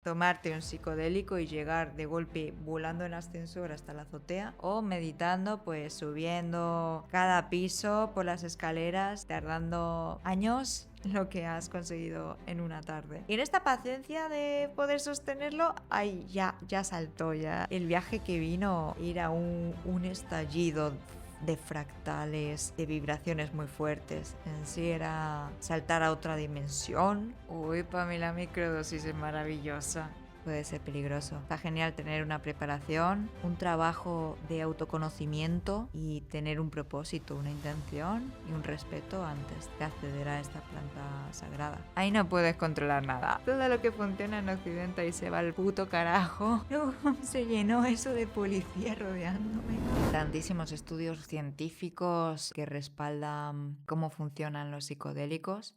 Tomarte un psicodélico y llegar de golpe volando en ascensor hasta la azotea, o meditando, pues subiendo cada piso por las escaleras, tardando años lo que has conseguido en una tarde. Y en esta paciencia de poder sostenerlo, ay, ya saltó ya el viaje que vino, ir a un estallido de fractales, de vibraciones muy fuertes. En sí era saltar a otra dimensión. Uy, para mí la microdosis es maravillosa. Puede ser peligroso. Está genial tener una preparación, un trabajo de autoconocimiento y tener un propósito, una intención y un respeto antes de acceder a esta planta sagrada. Ahí no puedes controlar nada. Todo lo que funciona en Occidente ahí se va al puto carajo. Luego se llenó eso de policía rodeándome. Tantísimos estudios científicos que respaldan cómo funcionan los psicodélicos.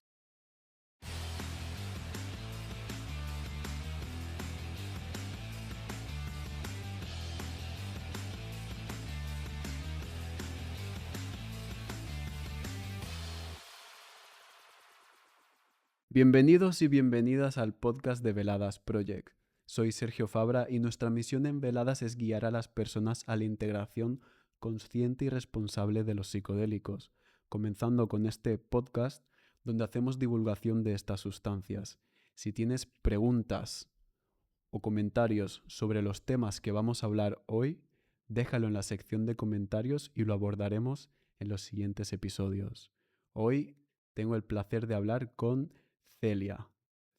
Bienvenidos y bienvenidas al podcast de Veladas Project. Soy Sergio Fabra y nuestra misión en Veladas es guiar a las personas a la integración consciente y responsable de los psicodélicos, comenzando con este podcast donde hacemos divulgación de estas sustancias. Si tienes preguntas o comentarios sobre los temas que vamos a hablar hoy, déjalo en la sección de comentarios y lo abordaremos en los siguientes episodios. Hoy tengo el placer de hablar con Celia.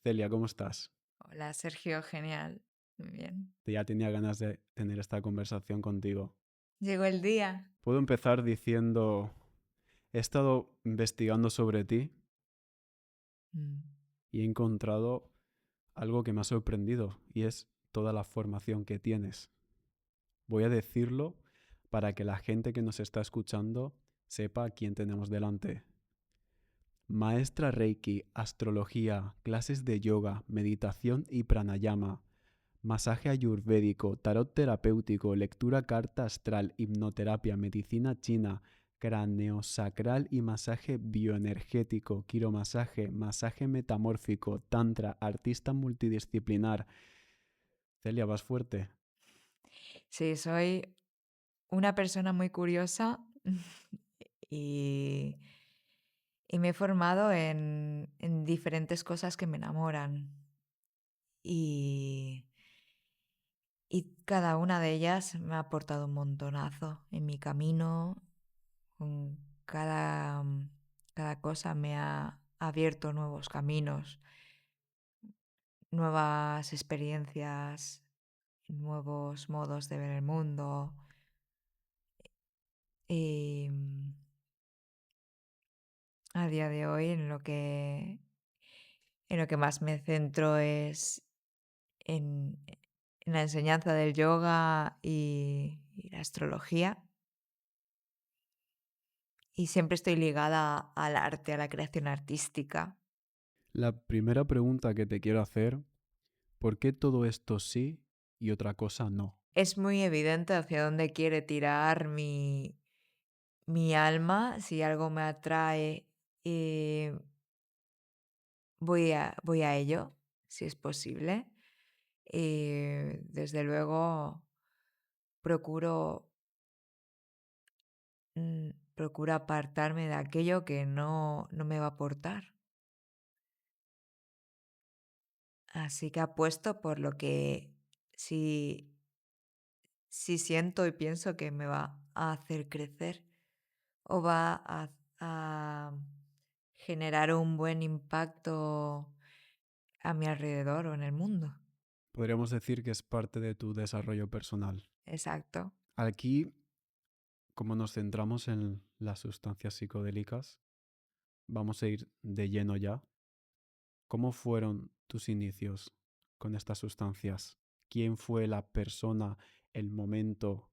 Celia, ¿cómo estás? Hola Sergio, genial. Muy bien. Ya tenía ganas de tener esta conversación contigo. Llegó el día. Puedo empezar diciendo, he estado investigando sobre ti y he encontrado algo que me ha sorprendido y es toda la formación que tienes. Voy a decirlo para que la gente que nos está escuchando sepa a quién tenemos delante. Maestra Reiki, astrología, clases de yoga, meditación y pranayama, masaje ayurvédico, tarot terapéutico, lectura carta astral, hipnoterapia, medicina china, craneosacral y masaje bioenergético, quiromasaje, masaje metamórfico, tantra, artista multidisciplinar. Celia, vas fuerte. Sí, soy una persona muy curiosa y, y me he formado en diferentes cosas que me enamoran. Y, y cada una de ellas me ha aportado un montonazo en mi camino. Con cada cosa me ha abierto nuevos caminos, nuevas experiencias, nuevos modos de ver el mundo. Y a día de hoy en lo que más me centro es en la enseñanza del yoga y la astrología. Y siempre estoy ligada al arte, a la creación artística. La primera pregunta que te quiero hacer, ¿por qué todo esto sí y otra cosa no? Es muy evidente hacia dónde quiere tirar mi alma. Si algo me atrae, eh, voy a ello, si es posible. Desde luego, procuro, procuro apartarme de aquello que no me va a aportar. Así que apuesto por lo que sí, sí siento y pienso que me va a hacer crecer o va a generar un buen impacto a mi alrededor o en el mundo. Podríamos decir que es parte de tu desarrollo personal. Exacto. Aquí, como nos centramos en las sustancias psicodélicas, vamos a ir de lleno ya. ¿Cómo fueron tus inicios con estas sustancias? ¿Quién fue la persona, el momento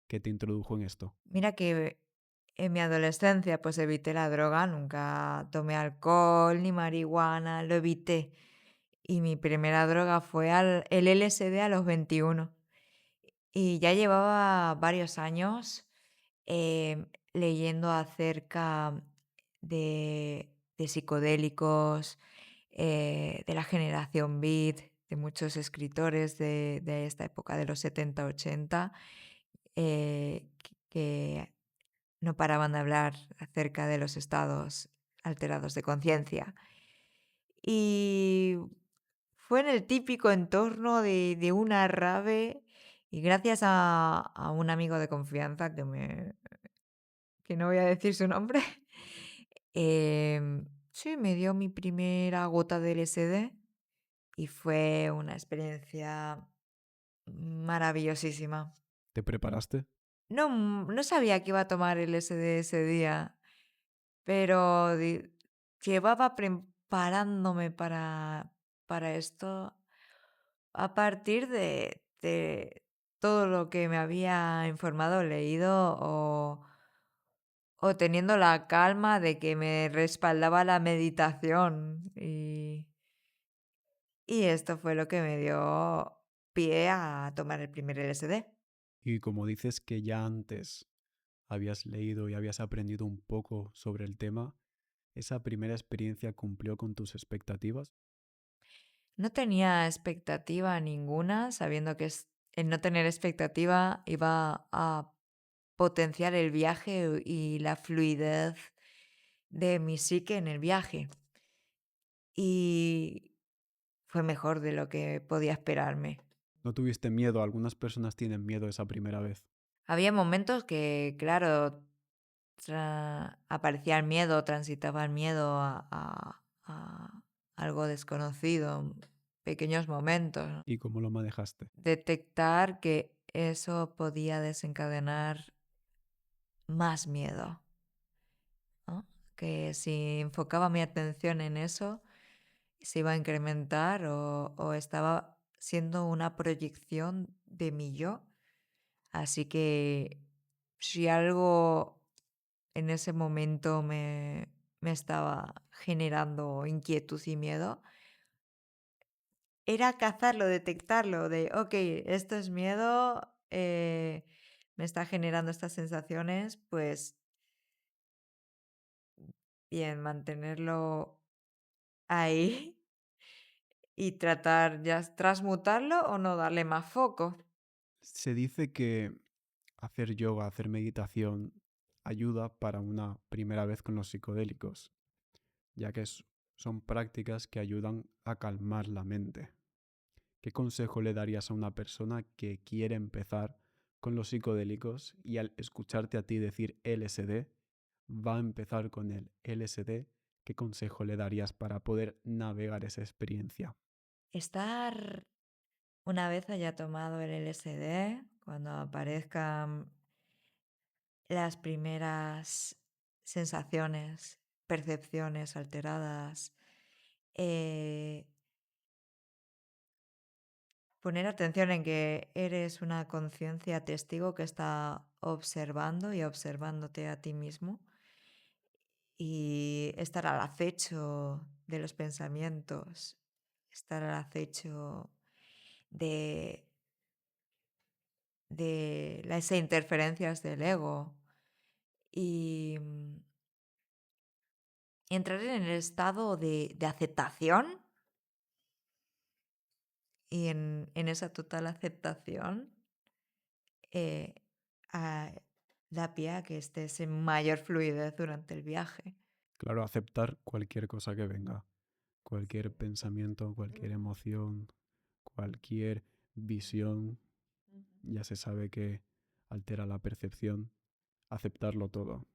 que te introdujo en esto? Mira que en mi adolescencia pues evité la droga, nunca tomé alcohol ni marihuana, lo evité. Y mi primera droga fue el LSD a los 21. Y ya llevaba varios años leyendo acerca de psicodélicos, de la generación Beat, de muchos escritores de esta época de los 70-80 que no paraban de hablar acerca de los estados alterados de conciencia. Y fue en el típico entorno de una rave y gracias a un amigo de confianza que no voy a decir su nombre, sí, me dio mi primera gota de LSD y fue una experiencia maravillosísima. ¿Te preparaste? No, no sabía que iba a tomar LSD ese día, pero llevaba preparándome para esto a partir de todo lo que me había informado, leído o teniendo la calma de que me respaldaba la meditación. Y esto fue lo que me dio pie a tomar el primer LSD. Y como dices que ya antes habías leído y habías aprendido un poco sobre el tema, ¿esa primera experiencia cumplió con tus expectativas? No tenía expectativa ninguna, sabiendo que el no tener expectativa iba a potenciar el viaje y la fluidez de mi psique en el viaje. Y fue mejor de lo que podía esperarme. ¿No tuviste miedo? Algunas personas tienen miedo esa primera vez. Había momentos que, claro, aparecía el miedo, transitaba el miedo a algo desconocido, pequeños momentos, ¿no? ¿Y cómo lo manejaste? Detectar que eso podía desencadenar más miedo, ¿no? Que si enfocaba mi atención en eso, se iba a incrementar o estaba siendo una proyección de mi yo. Así que si algo en ese momento me estaba generando inquietud y miedo, era cazarlo, detectarlo, de, ok, esto es miedo, me está generando estas sensaciones, pues bien, mantenerlo ahí y tratar ya transmutarlo o no darle más foco. Se dice que hacer yoga, hacer meditación, ayuda para una primera vez con los psicodélicos, ya que son prácticas que ayudan a calmar la mente. ¿Qué consejo le darías a una persona que quiere empezar con los psicodélicos y al escucharte a ti decir LSD, va a empezar con el LSD? ¿Qué consejo le darías para poder navegar esa experiencia? Estar una vez haya tomado el LSD, cuando aparezcan las primeras sensaciones, percepciones alteradas, eh, poner atención en que eres una conciencia testigo que está observando y observándote a ti mismo y estar al acecho de los pensamientos, estar al acecho de, de las interferencias del ego y entrar en el estado de aceptación y en esa total aceptación eh, a- da pie a que estés en mayor fluidez durante el viaje. Claro, aceptar cualquier cosa que venga, cualquier pensamiento, cualquier emoción, cualquier visión, ya se sabe que altera la percepción, aceptarlo todo.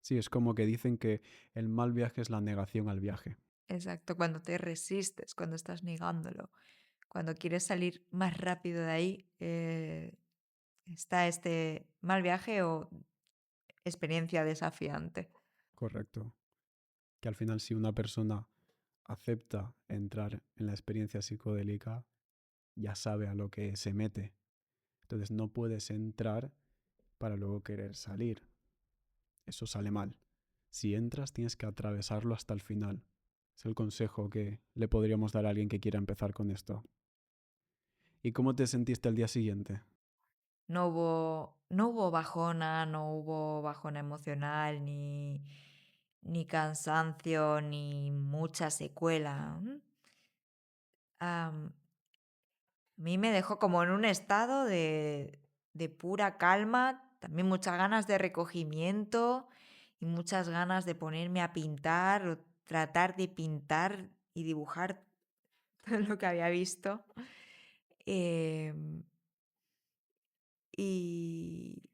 Sí, es como que dicen que el mal viaje es la negación al viaje. Exacto, cuando te resistes, cuando estás negándolo, cuando quieres salir más rápido de ahí, está este mal viaje o experiencia desafiante. Correcto. Que al final si una persona acepta entrar en la experiencia psicodélica, ya sabe a lo que se mete. Entonces no puedes entrar para luego querer salir. Eso sale mal. Si entras tienes que atravesarlo hasta el final. Es el consejo que le podríamos dar a alguien que quiera empezar con esto. ¿Y cómo te sentiste al día siguiente? No hubo bajona, no hubo bajona emocional, ni cansancio, ni mucha secuela. am, a mí me dejó como en un estado de pura calma, también muchas ganas de recogimiento y muchas ganas de ponerme a pintar o tratar de pintar y dibujar todo lo que había visto. Em, y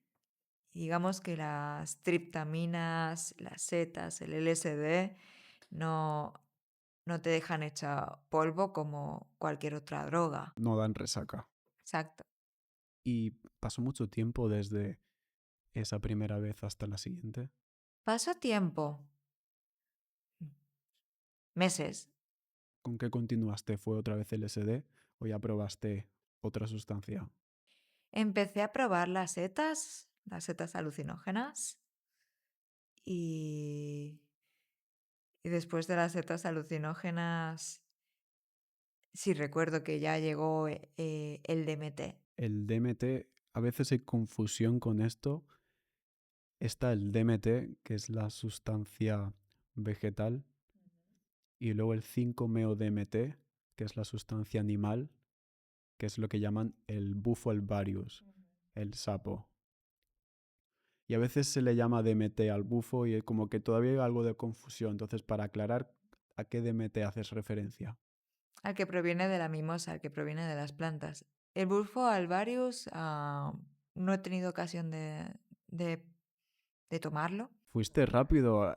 digamos que las triptaminas, las setas, el LSD no, no te dejan hecha polvo como cualquier otra droga. No dan resaca. Exacto. ¿Y pasó mucho tiempo desde esa primera vez hasta la siguiente? Pasó tiempo, meses. ¿Con qué continuaste? ¿Fue otra vez LSD o ya probaste otra sustancia? Empecé a probar las setas alucinógenas y, y después de las setas alucinógenas, sí recuerdo que ya llegó el DMT. El DMT, a veces hay confusión con esto. Está el DMT, que es la sustancia vegetal, y luego el 5-meo-DMT, que es la sustancia animal, que es lo que llaman el bufo alvarius, el sapo. Y a veces se le llama DMT al bufo y como que todavía hay algo de confusión. Entonces, para aclarar a qué DMT haces referencia. Al que proviene de la mimosa, al que proviene de las plantas. El Bulfo alvarius, no he tenido ocasión de, de tomarlo. Fuiste rápido,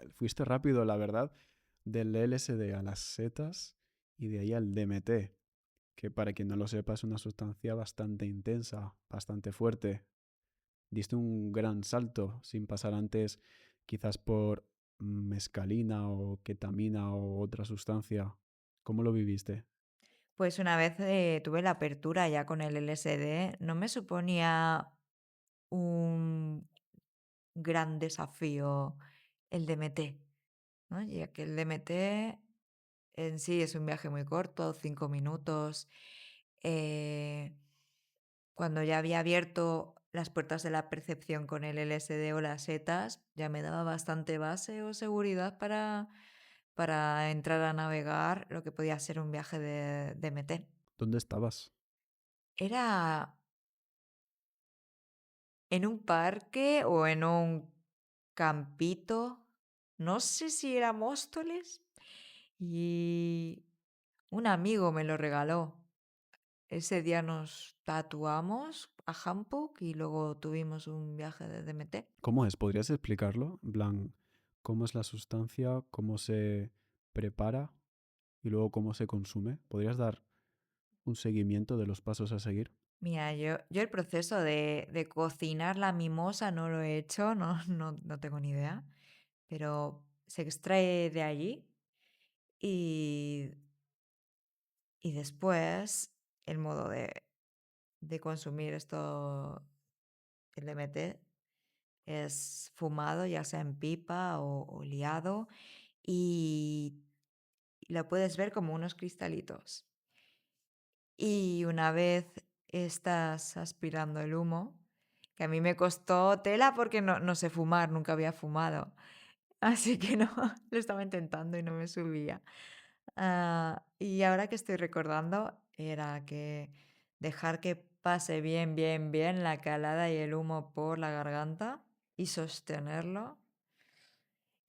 la verdad, del LSD a las setas y de ahí al DMT, que para quien no lo sepa es una sustancia bastante intensa, bastante fuerte. Diste un gran salto sin pasar antes quizás por mescalina o ketamina o otra sustancia. ¿Cómo lo viviste? Pues una vez tuve la apertura ya con el LSD, no me suponía un gran desafío el DMT, ¿no? Ya que el DMT en sí es un viaje muy corto, 5 minutos. eh, Cuando ya había abierto las puertas de la percepción con el LSD o las setas, ya me daba bastante base o seguridad para entrar a navegar lo que podía ser un viaje de DMT. ¿Dónde estabas? Era en un parque o en un campito, no sé si era Móstoles, y un amigo me lo regaló. Ese día nos tatuamos a Hampuk y luego tuvimos un viaje de DMT. ¿Cómo es? ¿Podrías explicarlo? En plan, ¿cómo es la sustancia? ¿Cómo se prepara? Y luego cómo se consume. ¿Podrías dar un seguimiento de los pasos a seguir? Mira, yo el proceso de cocinar la mimosa no lo he hecho, no, no tengo ni idea, pero se extrae de allí y, y después el modo de consumir esto, el DMT, es fumado, ya sea en pipa o liado, y lo puedes ver como unos cristalitos. Y una vez estás aspirando el humo, que a mí me costó tela porque no sé fumar, nunca había fumado. Así que no, lo estaba intentando y no me subía. Y ahora que estoy recordando, era que dejar que pase bien, bien, bien la calada y el humo por la garganta y sostenerlo.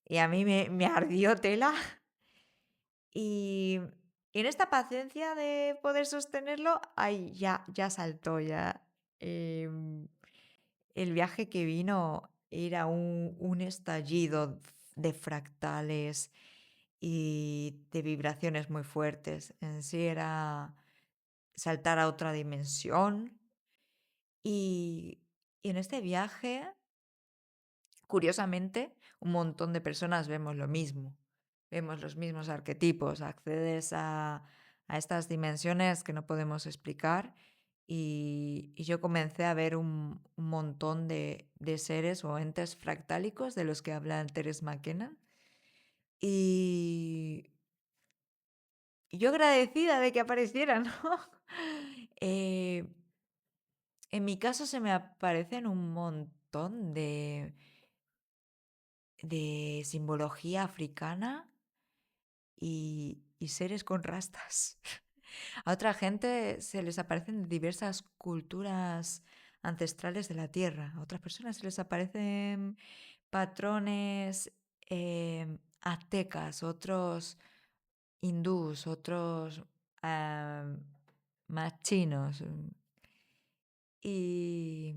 Y a mí me ardió tela. Y, y en esta paciencia de poder sostenerlo, ay, ya saltó, ya. em, el viaje que vino era un estallido de fractales y de vibraciones muy fuertes. En sí era saltar a otra dimensión. Y, y en este viaje, curiosamente, un montón de personas vemos lo mismo. Vemos los mismos arquetipos. Accedes a estas dimensiones que no podemos explicar. Y yo comencé a ver un montón de seres o entes fractálicos de los que habla Teres McKenna. Y yo agradecida de que aparecieran, ¿no? Eh, en mi caso se me aparecen un montón de simbología africana y seres con rastas. A otra gente se les aparecen diversas culturas ancestrales de la Tierra. A otras personas se les aparecen patrones aztecas, otros hindús, otros ah, más chinos. Y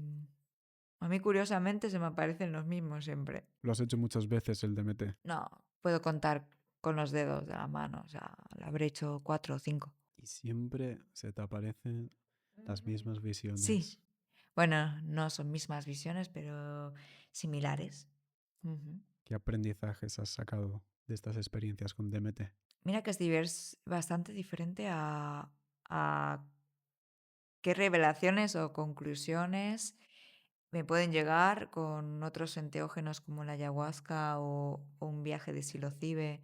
a mí curiosamente se me aparecen los mismos siempre. Lo has hecho muchas veces el DMT. No, puedo contar con los dedos de la mano, o sea, lo habré hecho 4 o 5. Y siempre se te aparecen las mismas Sí, visiones. bueno, no son mismas visiones, pero similares. Ujú. ¿Qué aprendizajes has sacado de estas experiencias con DMT? Mira que es bastante diferente a qué revelaciones o conclusiones me pueden llegar con otros enteógenos como la ayahuasca o un viaje de psilocibe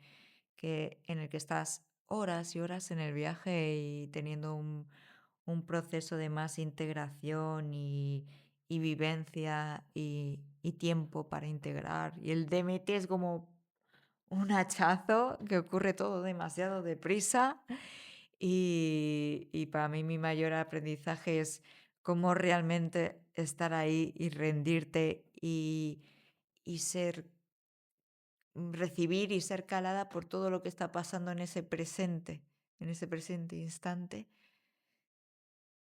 en el que estás horas y horas en el viaje y teniendo un proceso de más integración y vivencia y tiempo para integrar. Y el DMT es como un hachazo que ocurre todo demasiado deprisa y para mí mi mayor aprendizaje es cómo realmente estar ahí y rendirte y recibir y ser calada por todo lo que está pasando en ese presente instante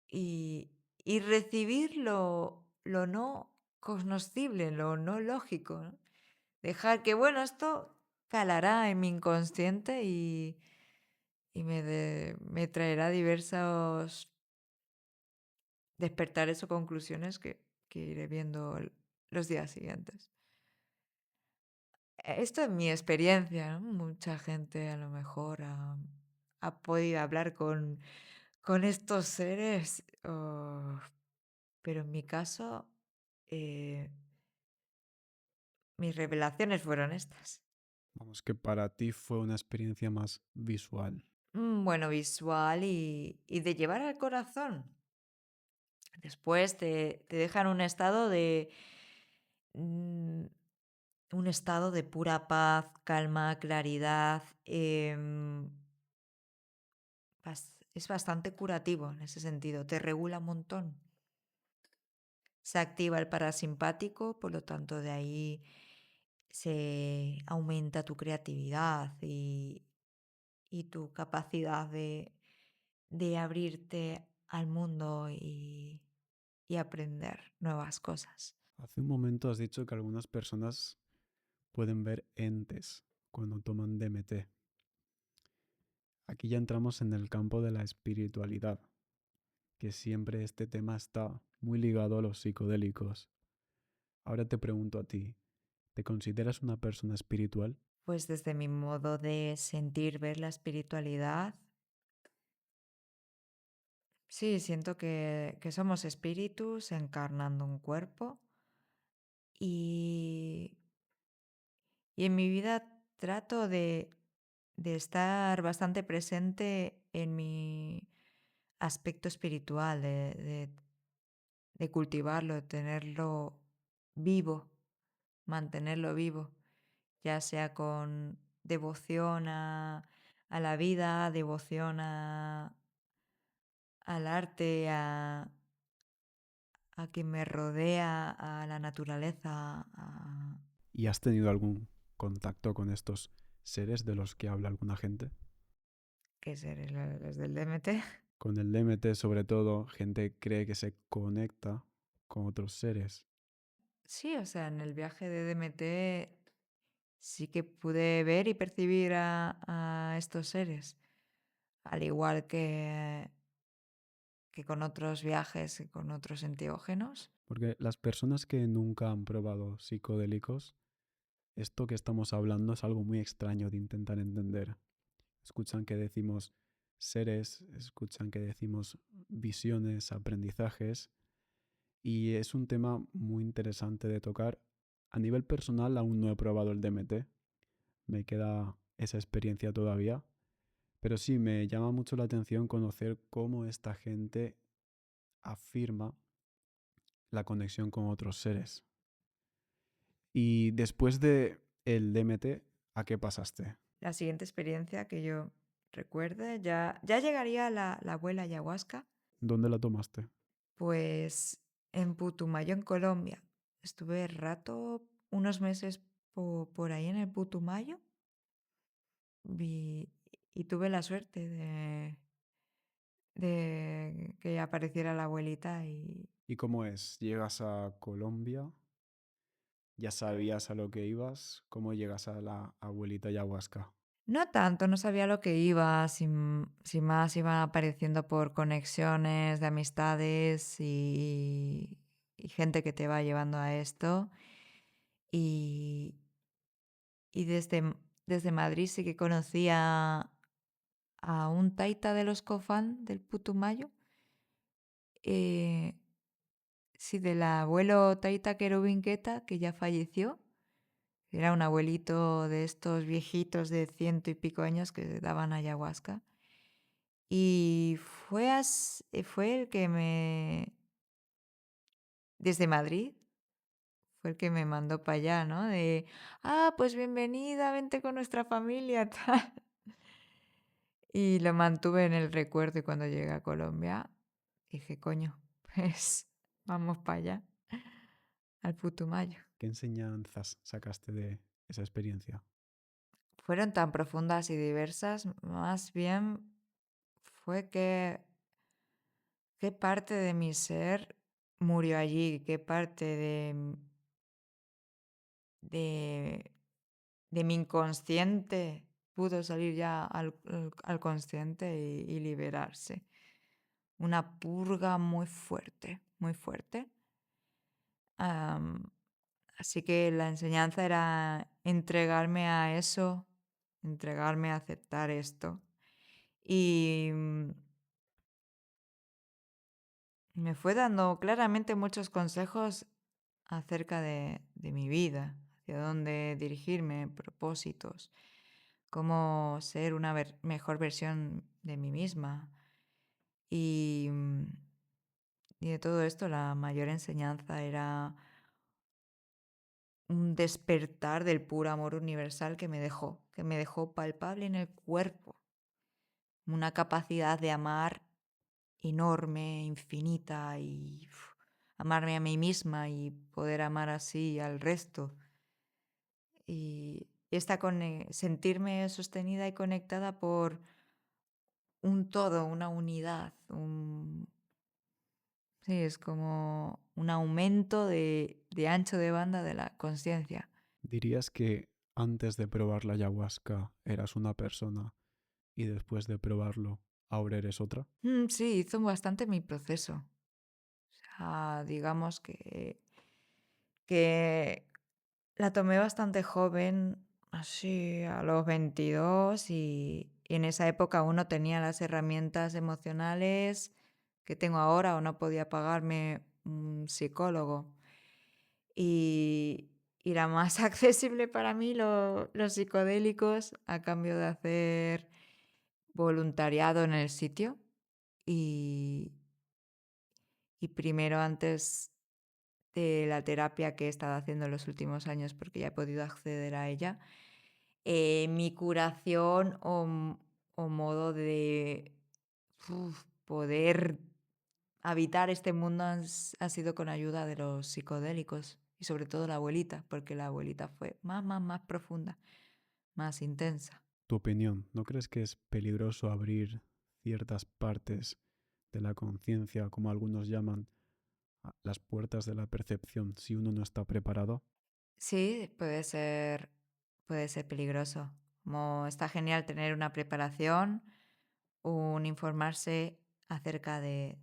y recibir lo no cognoscible, lo no lógico, ¿no? Dejar que, bueno, esto calará en mi inconsciente y me traerá diversos despertares o conclusiones que iré viendo los días siguientes. Esto es mi experiencia, ¿no? Mucha gente a lo mejor ha podido hablar con estos seres, pero en mi caso, eh, mis revelaciones fueron estas. Vamos, que para ti fue una experiencia más visual. Bueno, visual y de llevar al corazón. Después te dejan mm, un estado de pura paz, calma, claridad. Es bastante curativo en ese sentido, te regula un montón. Se activa el parasimpático, por lo tanto de ahí se aumenta tu creatividad y tu capacidad de abrirte al mundo y aprender nuevas cosas. Hace un momento has dicho que algunas personas pueden ver entes cuando toman DMT. Aquí ya entramos en el campo de la espiritualidad, que siempre este tema está muy ligado a los psicodélicos. Ahora te pregunto a ti, ¿te consideras una persona espiritual? Pues desde mi modo de sentir, ver la espiritualidad, sí, siento que somos espíritus encarnando un cuerpo y, y en mi vida trato de estar bastante presente en mi aspecto espiritual, de cultivarlo, de tenerlo vivo, mantenerlo vivo, ya sea con devoción a la vida, devoción al arte, a quien me rodea, a la naturaleza, ¿Y has tenido algún contacto con estos seres de los que habla alguna gente? ¿qué ser? Los del DMT. Con el DMT sobre todo, gente cree que se conecta con otros seres. Sí, o sea, en el viaje de DMT sí que pude ver y percibir a estos seres, al igual que con otros viajes y con otros enteógenos. Porque las personas que nunca han probado psicodélicos, esto que estamos hablando es algo muy extraño de intentar entender. Escuchan que decimos seres, escuchan que decimos visiones, aprendizajes, y es un tema muy interesante de tocar. A nivel personal aún no he probado el DMT, me queda esa experiencia todavía, pero sí me llama mucho la atención conocer cómo esta gente afirma la conexión con otros seres. Y después de el DMT, ¿a qué pasaste? La siguiente experiencia que yo recuerde, ya llegaría la abuela ayahuasca, ¿Dónde la tomaste? pues en Putumayo, en Colombia. Estuve rato, unos meses por ahí en el Putumayo vi- y tuve la suerte de que apareciera la abuelita y ¿Y cómo es? ¿Llegas a Colombia? ¿Ya sabías a lo que ibas? ¿Cómo llegas a la abuelita ayahuasca? no tanto, no sabía lo que iba, sin más iban apareciendo por conexiones de amistades y gente que te va llevando a esto. Y, y desde Madrid sí que conocía a un taita de los Cofán del Putumayo. eh, sí, del abuelo Taita Querubinqueta, que ya falleció. Era un abuelito de estos viejitos de 100 y pico años que daban ayahuasca. Y fue el que desde Madrid, fue el que me mandó para allá, ¿no? Pues bienvenida, vente con nuestra familia, tal. Y lo mantuve en el recuerdo y cuando llegué a Colombia dije, coño, pues vamos para allá, al Putumayo. ¿Qué enseñanzas sacaste de esa experiencia? Fueron tan profundas y diversas, más bien fue qué parte de mi ser murió allí, qué parte de, de mi inconsciente pudo salir ya al consciente y liberarse. Una purga muy fuerte, muy fuerte. Am, Así que la enseñanza era entregarme a eso, entregarme a aceptar esto. Y me fue dando claramente muchos consejos acerca de mi vida, hacia dónde dirigirme, propósitos, cómo ser una mejor versión de mí misma. Y, y de todo esto la mayor enseñanza era un despertar del puro amor universal que me dejó palpable en el cuerpo, una capacidad de amar enorme, infinita y amarme a mí misma y poder amar así al resto. Y sentirme sostenida y conectada por un todo, una unidad. Sí, es como un aumento de ancho de banda de la conciencia. ¿Dirías que antes de probar la ayahuasca eras una persona y después de probarlo ahora eres otra? Sí, hizo bastante mi proceso. Digamos que la tomé bastante joven, así a los 22, y en esa época aún no tenía las herramientas emocionales que tengo ahora o no podía pagarme un psicólogo. Y era más accesible para mí los psicodélicos a cambio de hacer voluntariado en el sitio. Y, y primero antes de la terapia que he estado haciendo en los últimos años, porque ya he podido acceder a ella, mi curación o modo de poder habitar este mundo ha sido con ayuda de los psicodélicos y sobre todo la abuelita, porque la abuelita fue más profunda, más intensa. Tu opinión, ¿no crees que es peligroso abrir ciertas partes de la conciencia, como algunos llaman, a las puertas de la percepción si uno no está preparado? Sí, puede ser peligroso. Como está genial tener una preparación, un informarse acerca de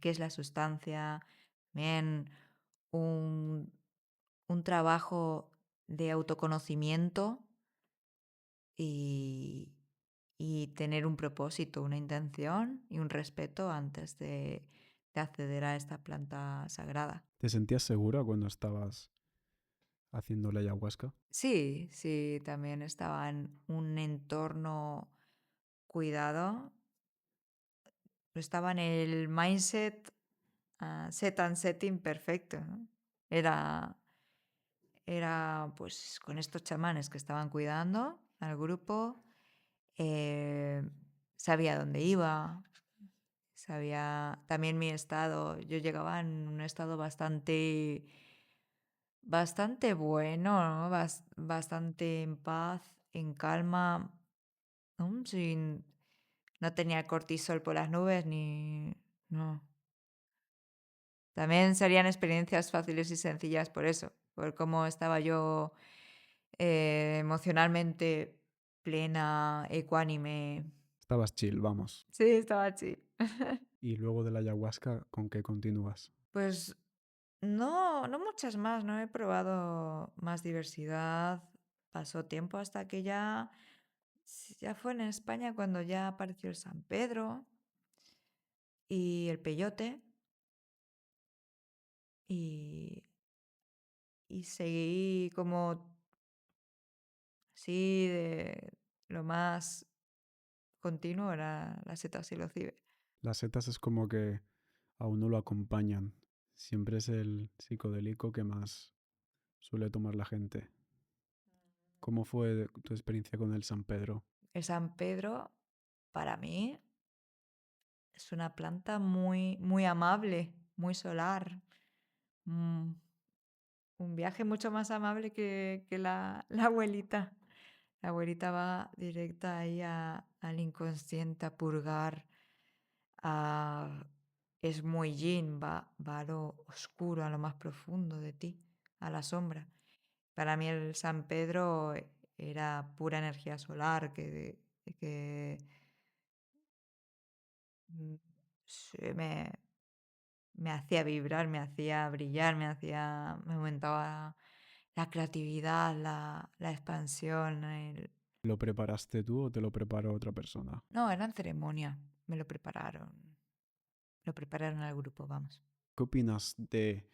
qué es la sustancia, bien un, un trabajo de autoconocimiento y, y tener un propósito, una intención y un respeto antes de acceder a esta planta sagrada. ¿Te sentías segura cuando estabas haciendo la ayahuasca? Sí, sí, también estaba en un entorno cuidado, estaba en el mindset, set and setting perfecto, ¿no? Era, era pues con estos chamanes que estaban cuidando al grupo. sabía dónde iba, sabía también mi estado. Yo llegaba en un estado bastante bueno, ¿no? Bastante en paz, en calma, ¿no? No tenía el cortisol por las nubes ni... No. También serían experiencias fáciles y sencillas por eso, por cómo estaba yo emocionalmente plena, ecuánime. Estabas chill, vamos. Sí, estaba así. Y luego de la ayahuasca, ¿con qué continúas? Pues no muchas más, no he probado más diversidad. Pasó tiempo hasta que ya fue en España cuando ya apareció el San Pedro y el peyote y, y seguí como así de lo más continuo era la seta psilocibe. Las setas es como que a uno lo acompañan. Siempre es el psicodélico que más suele tomar la gente. ¿Cómo fue tu experiencia con el San Pedro? El San Pedro, para mí, es una planta muy amable, muy solar. mm, un viaje mucho más amable que la abuelita. La abuelita va directa ahí al inconsciente, a purgar, a... es muy yin, va a lo oscuro, a lo más profundo de ti, a la sombra. Para mí el San Pedro era pura energía solar que mm, me hacía vibrar, me hacía brillar, me aumentaba la creatividad, la expansión. ¿Lo preparaste tú o te lo preparó otra persona? No, era en ceremonia, me lo prepararon al grupo, vamos. ¿Qué opinas de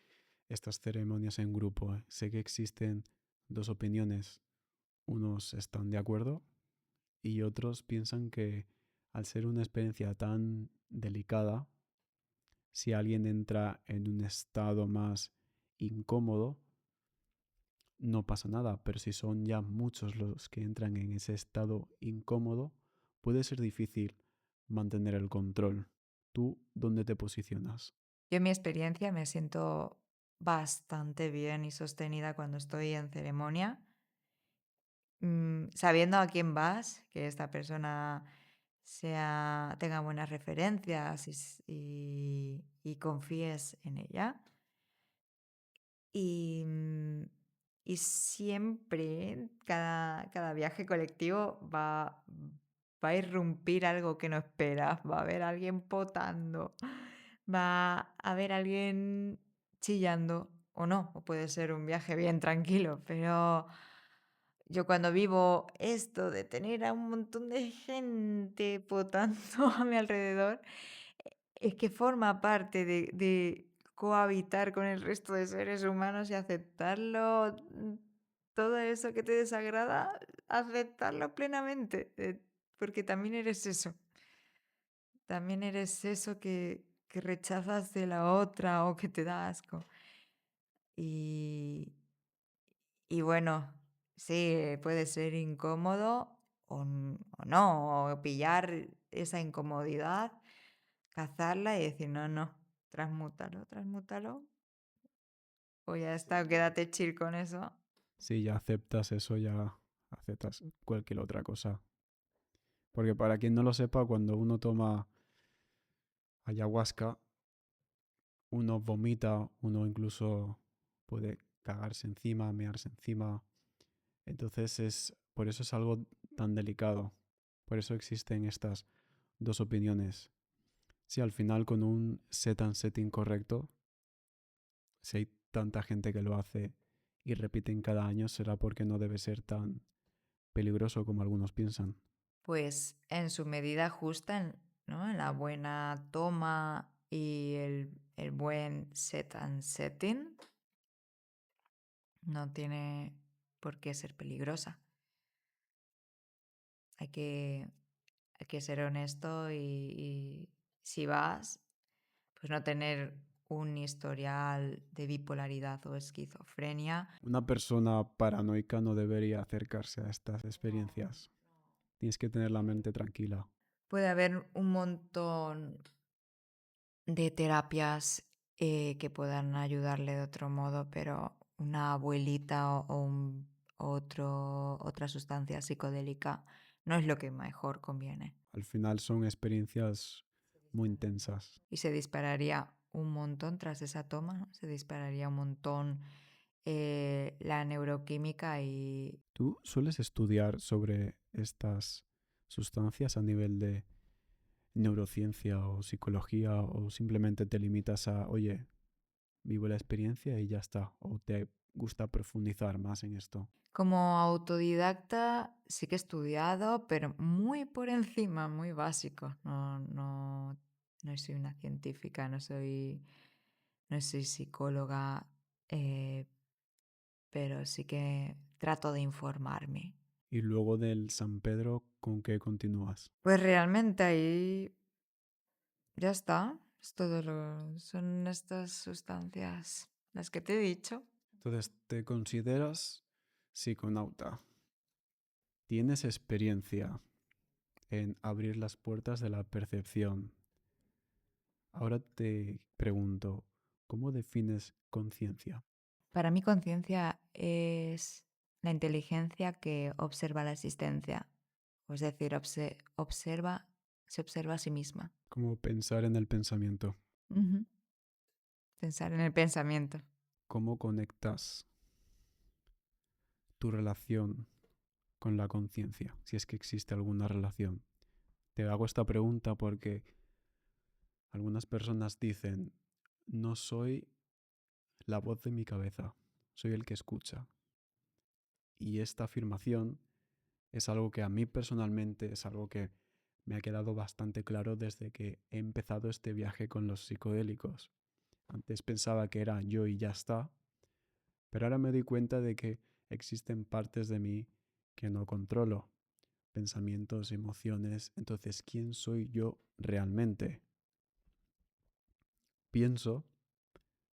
estas ceremonias en grupo? Sé que existen dos opiniones. Unos están de acuerdo y otros piensan que al ser una experiencia tan delicada, si alguien entra en un estado más incómodo, no pasa nada, pero si son ya muchos los que entran en ese estado incómodo, puede ser difícil mantener el control. ¿Tú dónde te posicionas? Yo en mi experiencia me siento bastante bien y sostenida cuando estoy en ceremonia, sabiendo a quién vas, que esta persona tenga buenas referencias y confíes en ella. Y, y siempre, cada viaje colectivo va a irrumpir algo que no esperas. Va a haber alguien potando, va a haber alguien chillando, o no, o puede ser un viaje bien tranquilo, pero yo cuando vivo esto de tener a un montón de gente potando a mi alrededor, es que forma parte de cohabitar con el resto de seres humanos y aceptarlo, todo eso que te desagrada, aceptarlo plenamente, porque también eres eso que rechazas de la otra o que te da asco. Y, y bueno, sí, puede ser incómodo o no, o pillar esa incomodidad, cazarla y decir, no, no, transmútalo, o ya está, quédate chill con eso. Si ya aceptas eso, ya aceptas cualquier otra cosa. Porque para quien no lo sepa, cuando uno toma ayahuasca, uno vomita, uno incluso puede cagarse encima, mearse encima. Entonces por eso es algo tan delicado. Por eso existen estas dos opiniones. Si al final con un set and setting correcto, si hay tanta gente que lo hace y repiten cada año, será porque no debe ser tan peligroso como algunos piensan. Pues en su medida justa, ¿no? En la buena toma y el buen set and setting, no tiene por qué ser peligrosa. Hay que, hay que ser honesto y si vas, pues no tener un historial de bipolaridad o esquizofrenia. Una persona paranoica no debería acercarse a estas experiencias. Tienes que tener la mente tranquila. Puede haber un montón de terapias que puedan ayudarle de otro modo, pero una abuelita otra sustancia psicodélica no es lo que mejor conviene. Al final son experiencias muy intensas. Y se dispararía un montón tras esa toma, ¿no? Se dispararía un montón la neuroquímica y ¿Tú sueles estudiar sobre estas sustancias a nivel de neurociencia o psicología o simplemente te limitas a, oye, vivo la experiencia y ya está? ¿O te gusta profundizar más en esto? como autodidacta sí que he estudiado, pero muy por encima, muy básico. No soy una científica, no soy psicóloga, eh, pero sí que trato de informarme. Y luego del San Pedro, ¿con qué continúas? Pues realmente ahí ya está. Son estas sustancias las que te he dicho. Entonces, ¿te consideras psiconauta? ¿Tienes experiencia en abrir las puertas de la percepción? Ahora te pregunto, ¿cómo defines conciencia? Para mí conciencia es la inteligencia que observa la existencia, es decir, se observa a sí misma. ¿Cómo pensar en el pensamiento? Ujú. Pensar en el pensamiento. ¿Cómo conectas tu relación con la conciencia? Si es que existe alguna relación. Te hago esta pregunta porque algunas personas dicen, no soy la voz de mi cabeza, soy el que escucha. Y esta afirmación es algo que a mí personalmente es algo que me ha quedado bastante claro desde que he empezado este viaje con los psicodélicos. Antes pensaba que era yo y ya está, pero ahora me doy cuenta de que existen partes de mí que no controlo, pensamientos, emociones. Entonces, ¿quién soy yo realmente? Pienso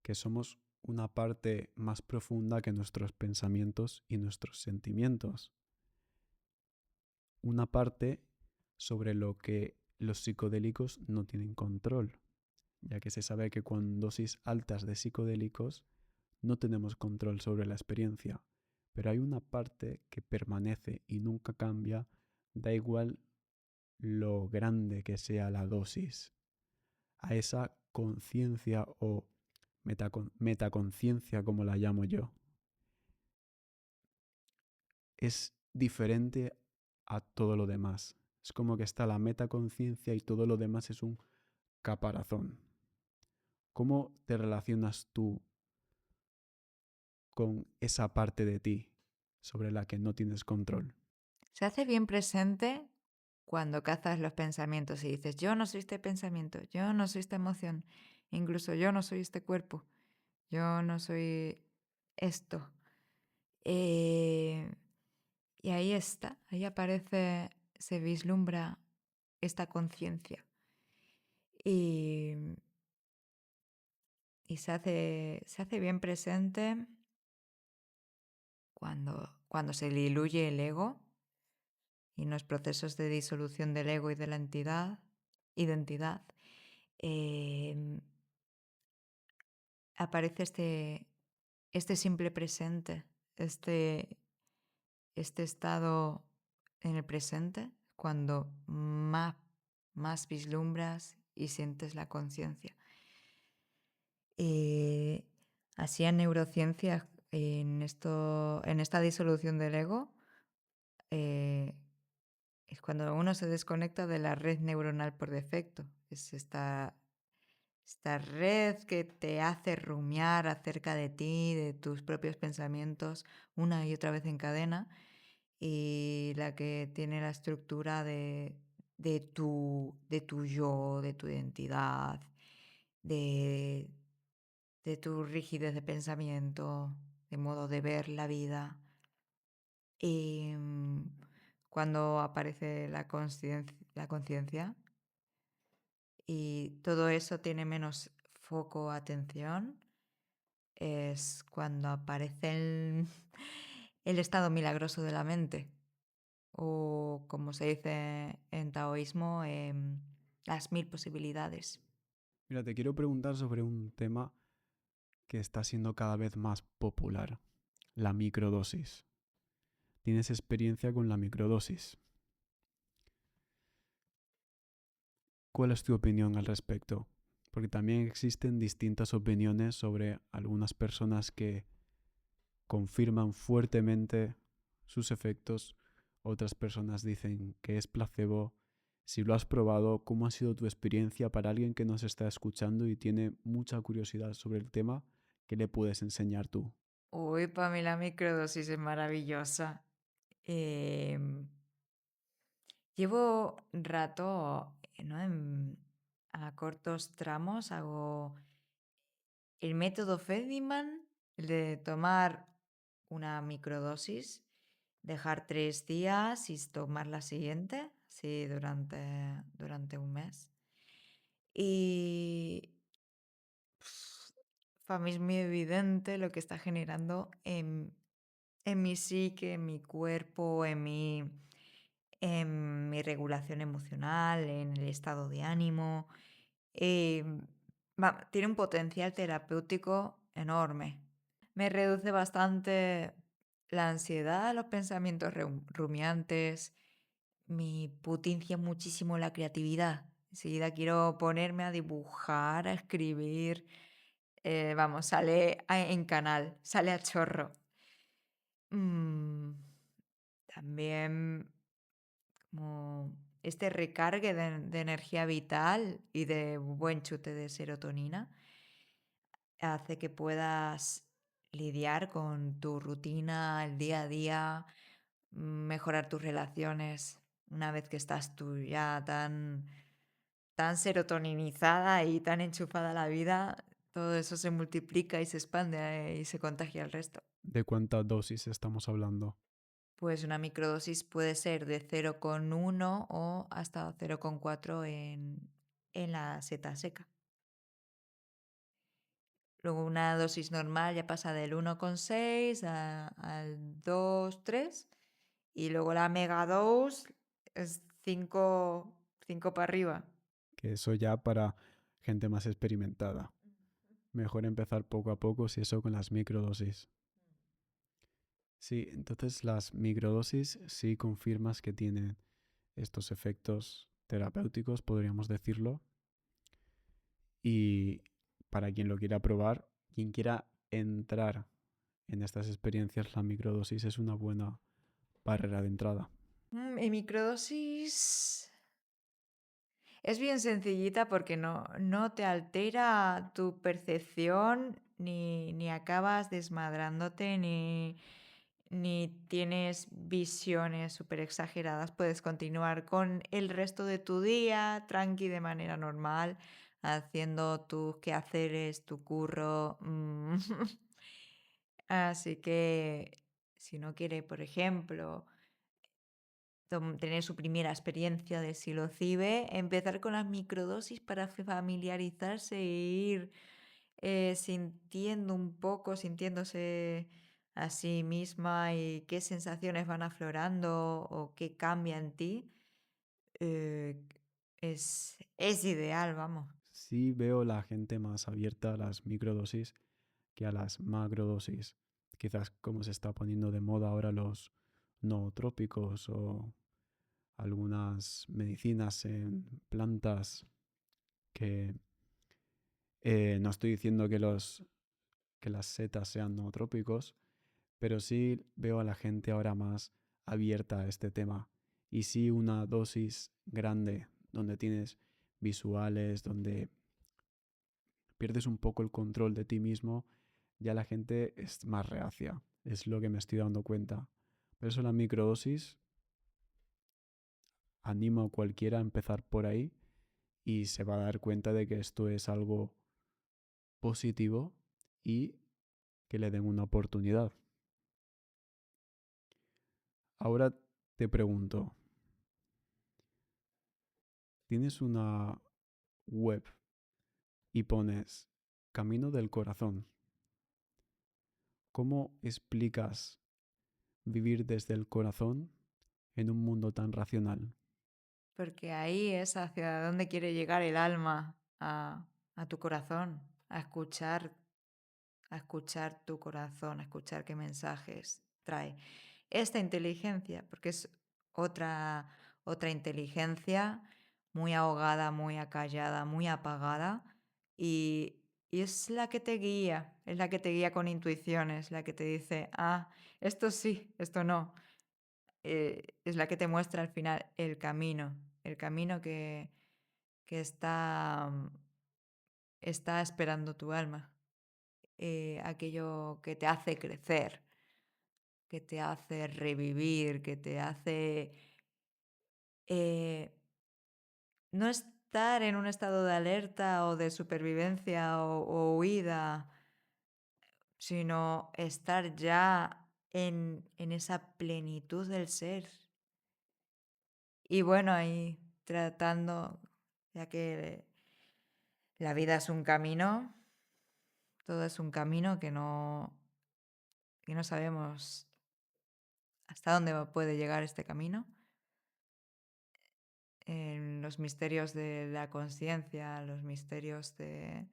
que somos una parte más profunda que nuestros pensamientos y nuestros sentimientos. Una parte sobre lo que los psicodélicos no tienen control, ya que se sabe que con dosis altas de psicodélicos no tenemos control sobre la experiencia, pero hay una parte que permanece y nunca cambia, da igual lo grande que sea la dosis. A esa conciencia o metaconciencia, como la llamo yo, es diferente a todo lo demás. Es como que está la metaconciencia y todo lo demás es un caparazón. ¿Cómo te relacionas tú con esa parte de ti sobre la que no tienes control? Se hace bien presente cuando cazas los pensamientos y dices, yo no soy este pensamiento, yo no soy esta emoción, incluso yo no soy este cuerpo, yo no soy esto. Eh, y ahí está, ahí aparece, se vislumbra esta conciencia. Y, y se hace bien presente cuando se diluye el ego y en los procesos de disolución del ego y de la identidad, eh, aparece este simple presente, este estado en el presente, cuando más vislumbras y sientes la conciencia. Eh, Así en neurociencia, en esta disolución del ego, eh, es cuando uno se desconecta de la red neuronal por defecto. Es esta red que te hace rumiar acerca de ti, de tus propios pensamientos, una y otra vez en cadena, y la que tiene la estructura de tu yo, de tu identidad, de, de tu rigidez de pensamiento, de modo de ver la vida. Y cuando aparece la conciencia y todo eso tiene menos foco, atención, es cuando aparece el estado milagroso de la mente. o como se dice en taoísmo, las 1000 posibilidades. Mira, te quiero preguntar sobre un tema que está siendo cada vez más popular, la microdosis. ¿Tienes experiencia con la microdosis? ¿Cuál es tu opinión al respecto? Porque también existen distintas opiniones sobre algunas personas que confirman fuertemente sus efectos, otras personas dicen que es placebo. Si lo has probado, ¿cómo ha sido tu experiencia para alguien que nos está escuchando y tiene mucha curiosidad sobre el tema? ¿Qué le puedes enseñar tú? Uy, para mí la microdosis es maravillosa. Em, Llevo rato, ¿no? A cortos tramos hago el método Feynman, el de tomar una microdosis, dejar 3 días y tomar la siguiente, sí, durante un mes. Y para mí es muy evidente lo que está generando en mi psique, en mi cuerpo, en mi regulación emocional, en el estado de ánimo. Em, Tiene un potencial terapéutico enorme. Me reduce bastante la ansiedad, los pensamientos rumiantes, me potencia muchísimo la creatividad. Enseguida quiero ponerme a dibujar, a escribir. Vamos, en canal, sale a chorro. Mm, También como este recargue de energía vital y de buen chute de serotonina hace que puedas lidiar con tu rutina, el día a día, mejorar tus relaciones una vez que estás tú ya tan serotoninizada y tan enchufada a la vida, todo eso se multiplica y se expande y se contagia al resto. ¿De cuánta dosis estamos hablando? Pues una microdosis puede ser de 0,1 o hasta 0,4 en la seta seca. Luego una dosis normal ya pasa del 1,6 al 2, 3. Y luego la megadose es 5 para arriba. Que eso ya para gente más experimentada. Mejor empezar poco a poco si eso con las microdosis. Sí, entonces las microdosis sí confirmas que tienen estos efectos terapéuticos, podríamos decirlo. Y para quien lo quiera probar, quien quiera entrar en estas experiencias, la microdosis es una buena barrera de entrada. Y microdosis es bien sencillita porque no te altera tu percepción ni acabas desmadrándote ni tienes visiones súper exageradas. Puedes continuar con el resto de tu día tranqui de manera normal, haciendo tus quehaceres, tu curro. Así que si no quiere, por ejemplo, tener su primera experiencia de psilocibe, empezar con las microdosis para familiarizarse e ir sintiendo un poco, sintiéndose a sí misma y qué sensaciones van aflorando o qué cambia en ti, eh, es ideal, vamos. Sí veo la gente más abierta a las microdosis que a las macrodosis. Quizás como se está poniendo de moda ahora los nootrópicos o algunas medicinas en plantas que no estoy diciendo que las setas sean nootrópicos, pero sí veo a la gente ahora más abierta a este tema. Y sí una dosis grande donde tienes visuales, donde pierdes un poco el control de ti mismo, ya la gente es más reacia. Es lo que me estoy dando cuenta. Por eso la microdosis animo a cualquiera a empezar por ahí y se va a dar cuenta de que esto es algo positivo y que le den una oportunidad. Ahora te pregunto, tienes una web y pones Camino del Corazón. ¿Cómo explicas vivir desde el corazón en un mundo tan racional. Porque ahí es hacia dónde quiere llegar el alma, a tu corazón, a escuchar tu corazón, a escuchar qué mensajes trae. Esta inteligencia, porque es otra, otra inteligencia muy ahogada, muy acallada, muy apagada, y es la que te guía, es la que te guía con intuiciones, la que te dice, ah, esto sí, esto no. Es la que te muestra al final el camino que está esperando tu alma, aquello que te hace crecer, que te hace revivir, que te hace eh, no estar en un estado de alerta o de supervivencia o huida, sino estar ya en esa plenitud del ser. Y bueno, ahí tratando, ya que la vida es un camino, todo es un camino que no sabemos hasta dónde puede llegar este camino. En los misterios de la conciencia, los misterios de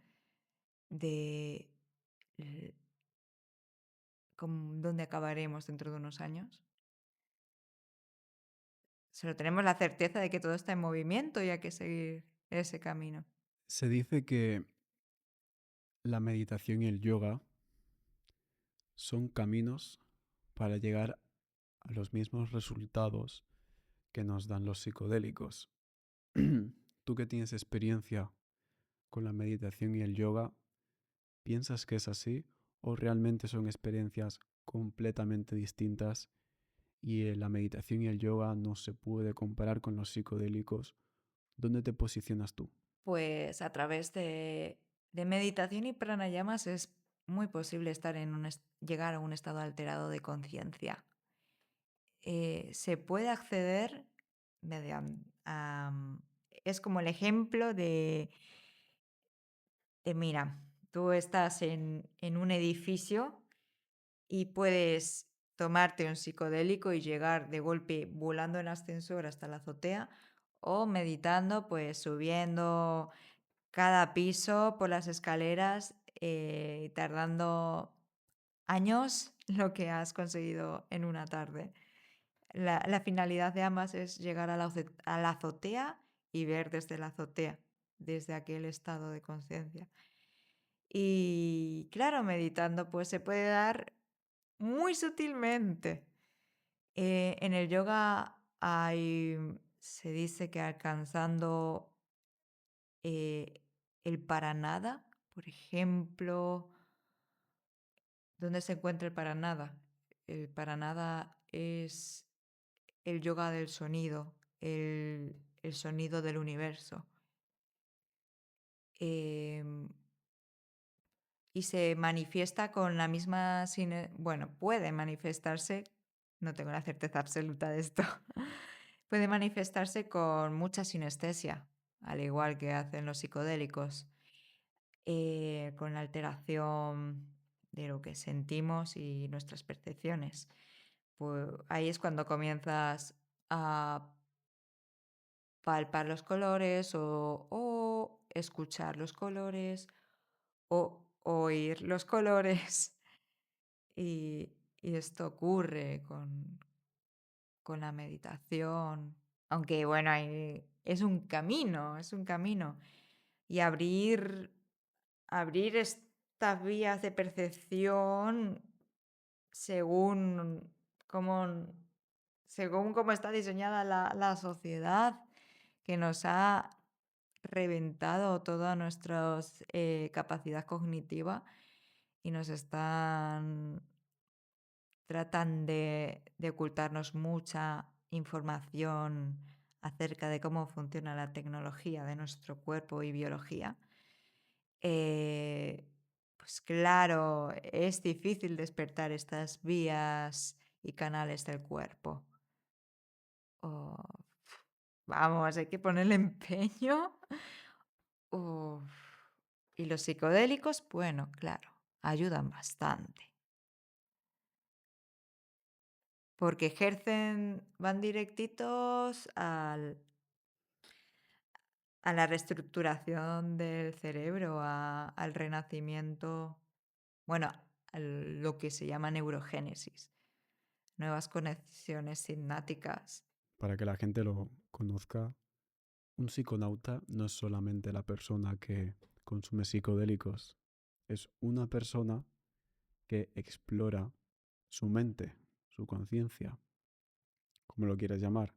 dónde acabaremos dentro de unos años. Solo tenemos la certeza de que todo está en movimiento y hay que seguir ese camino. Se dice que la meditación y el yoga son caminos para llegar a los mismos resultados que nos dan los psicodélicos. Tú que tienes experiencia con la meditación y el yoga, ¿piensas que es así o realmente son experiencias completamente distintas y la meditación y el yoga no se puede comparar con los psicodélicos? ¿Dónde te posicionas tú? Pues a través de meditación y pranayamas es muy posible llegar a un estado alterado de conciencia. Se puede acceder mediante... es como el ejemplo mira, tú estás en un edificio y puedes tomarte un psicodélico y llegar de golpe volando en ascensor hasta la azotea o meditando, pues subiendo cada piso por las escaleras, tardando años lo que has conseguido en una tarde. La finalidad de ambas es llegar a la azotea y ver desde la azotea, desde aquel estado de conciencia. Y claro, meditando pues se puede dar muy sutilmente. En el yoga se dice que alcanzando eh, el paranada, por ejemplo, ¿dónde se encuentra el paranada? El paranada es el yoga del sonido, el sonido del universo. Em, y se manifiesta con la misma... Bueno, puede manifestarse, no tengo la certeza absoluta de esto, puede manifestarse con mucha sinestesia, al igual que hacen los psicodélicos, con la alteración de lo que sentimos y nuestras percepciones. Pues ahí es cuando comienzas a palpar los colores o escuchar los colores o oír los colores. Y esto ocurre con la meditación. Aunque bueno, es un camino, es un camino. Y abrir estas vías de percepción según cómo, según cómo está diseñada la sociedad, que nos ha reventado toda nuestra capacidad cognitiva y tratan de ocultarnos mucha información acerca de cómo funciona la tecnología de nuestro cuerpo y biología. Eh, pues claro, es difícil despertar estas vías y canales del cuerpo. Oh, vamos, hay que ponerle empeño. Uf. Y los psicodélicos, bueno, claro, ayudan bastante. porque van directitos a la reestructuración del cerebro, al renacimiento, bueno, a lo que se llama neurogénesis, nuevas conexiones sinápticas. Para que la gente lo conozca, un psiconauta no es solamente la persona que consume psicodélicos, es una persona que explora su mente, su conciencia, como lo quieras llamar.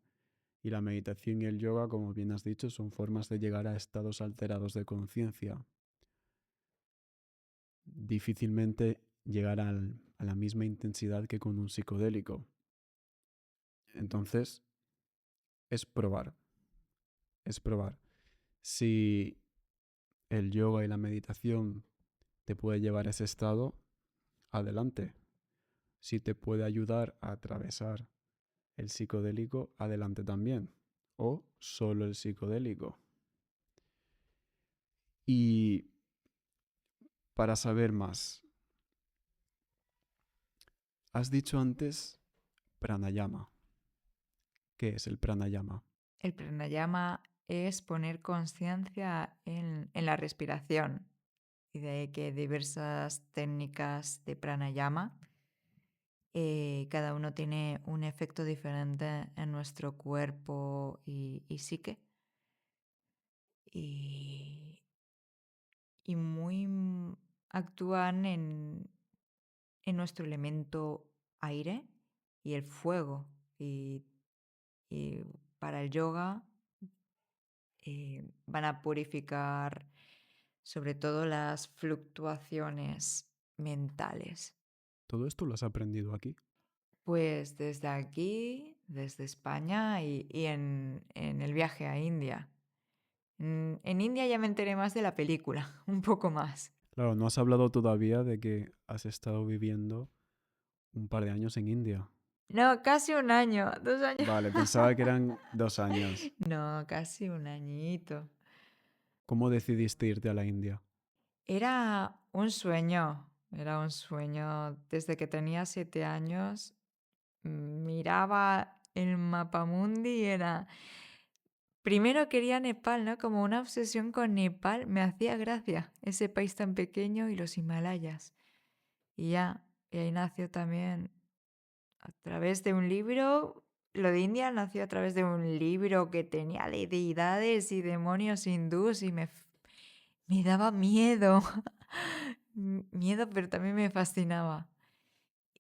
Y la meditación y el yoga, como bien has dicho, son formas de llegar a estados alterados de conciencia. Difícilmente llegar a la misma intensidad que con un psicodélico. Entonces, es probar, es probar. Si el yoga y la meditación te puede llevar a ese estado, adelante. Si te puede ayudar a atravesar el psicodélico, adelante también. O solo el psicodélico. Y para saber más, has dicho antes pranayama. ¿Qué es el pranayama? El pranayama es poner conciencia en la respiración y de ahí que diversas técnicas de pranayama, cada uno tiene un efecto diferente en nuestro cuerpo y psique y, y muy actúan en nuestro elemento aire y el fuego. Y para el yoga van a purificar sobre todo las fluctuaciones mentales. ¿Todo esto lo has aprendido aquí? Pues desde aquí, desde España y en el viaje a India. En India ya me enteré más de la película, un poco más. Claro, no has hablado todavía de que has estado viviendo un par de años en India. No, casi un año, 2 años. Vale, pensaba que eran 2 años. No, casi un añito. ¿Cómo decidiste irte a la India? Era un sueño. Desde que tenía 7 años, miraba el mapamundi y era... Primero quería Nepal, ¿no? Como una obsesión con Nepal. Me hacía gracia ese país tan pequeño y los Himalayas. Y ya, y ahí nació también a través de un libro. Lo de India nació a través de un libro que tenía de deidades y demonios hindús y me daba miedo. Miedo, pero también me fascinaba.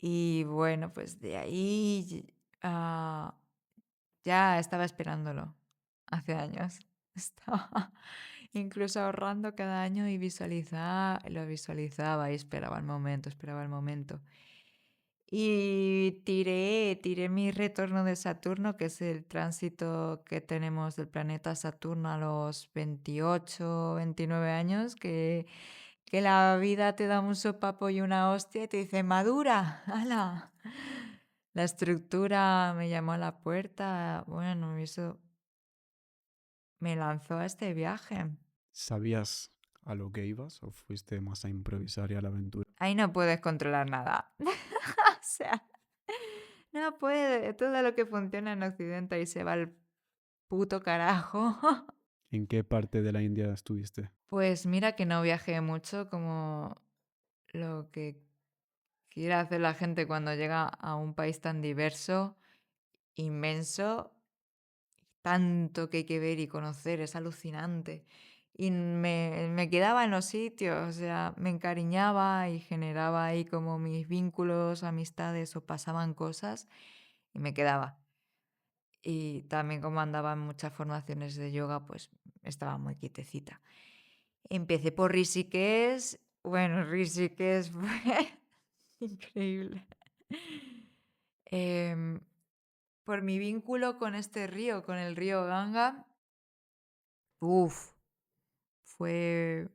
Y bueno, pues de ahí ya estaba esperándolo hace años. Estaba incluso ahorrando cada año y lo visualizaba y esperaba el momento, esperaba el momento. Y tiré mi retorno de Saturno, que es el tránsito que tenemos del planeta Saturno a los 28, 29 años, que la vida te da un sopapo y una hostia y te dice, madura, ¡hala! La estructura me llamó a la puerta, bueno, eso me lanzó a este viaje. ¿Sabías a lo que ibas o fuiste más a improvisar y a la aventura? Ahí no puedes controlar nada. O sea, no puede, todo lo que funciona en Occidente y se va al puto carajo. ¿En qué parte de la India estuviste? Pues mira que no viajé mucho como lo que quiere hacer la gente cuando llega a un país tan diverso, inmenso, tanto que hay que ver y conocer, es alucinante. Y me quedaba en los sitios, o sea, me encariñaba y generaba ahí como mis vínculos, amistades o pasaban cosas y me quedaba. Y también como andaba en muchas formaciones de yoga, pues estaba muy quietecita. Empecé por Rishikesh. Bueno, Rishikesh fue increíble. Em, por mi vínculo con este río, con el río Ganga, uff, fue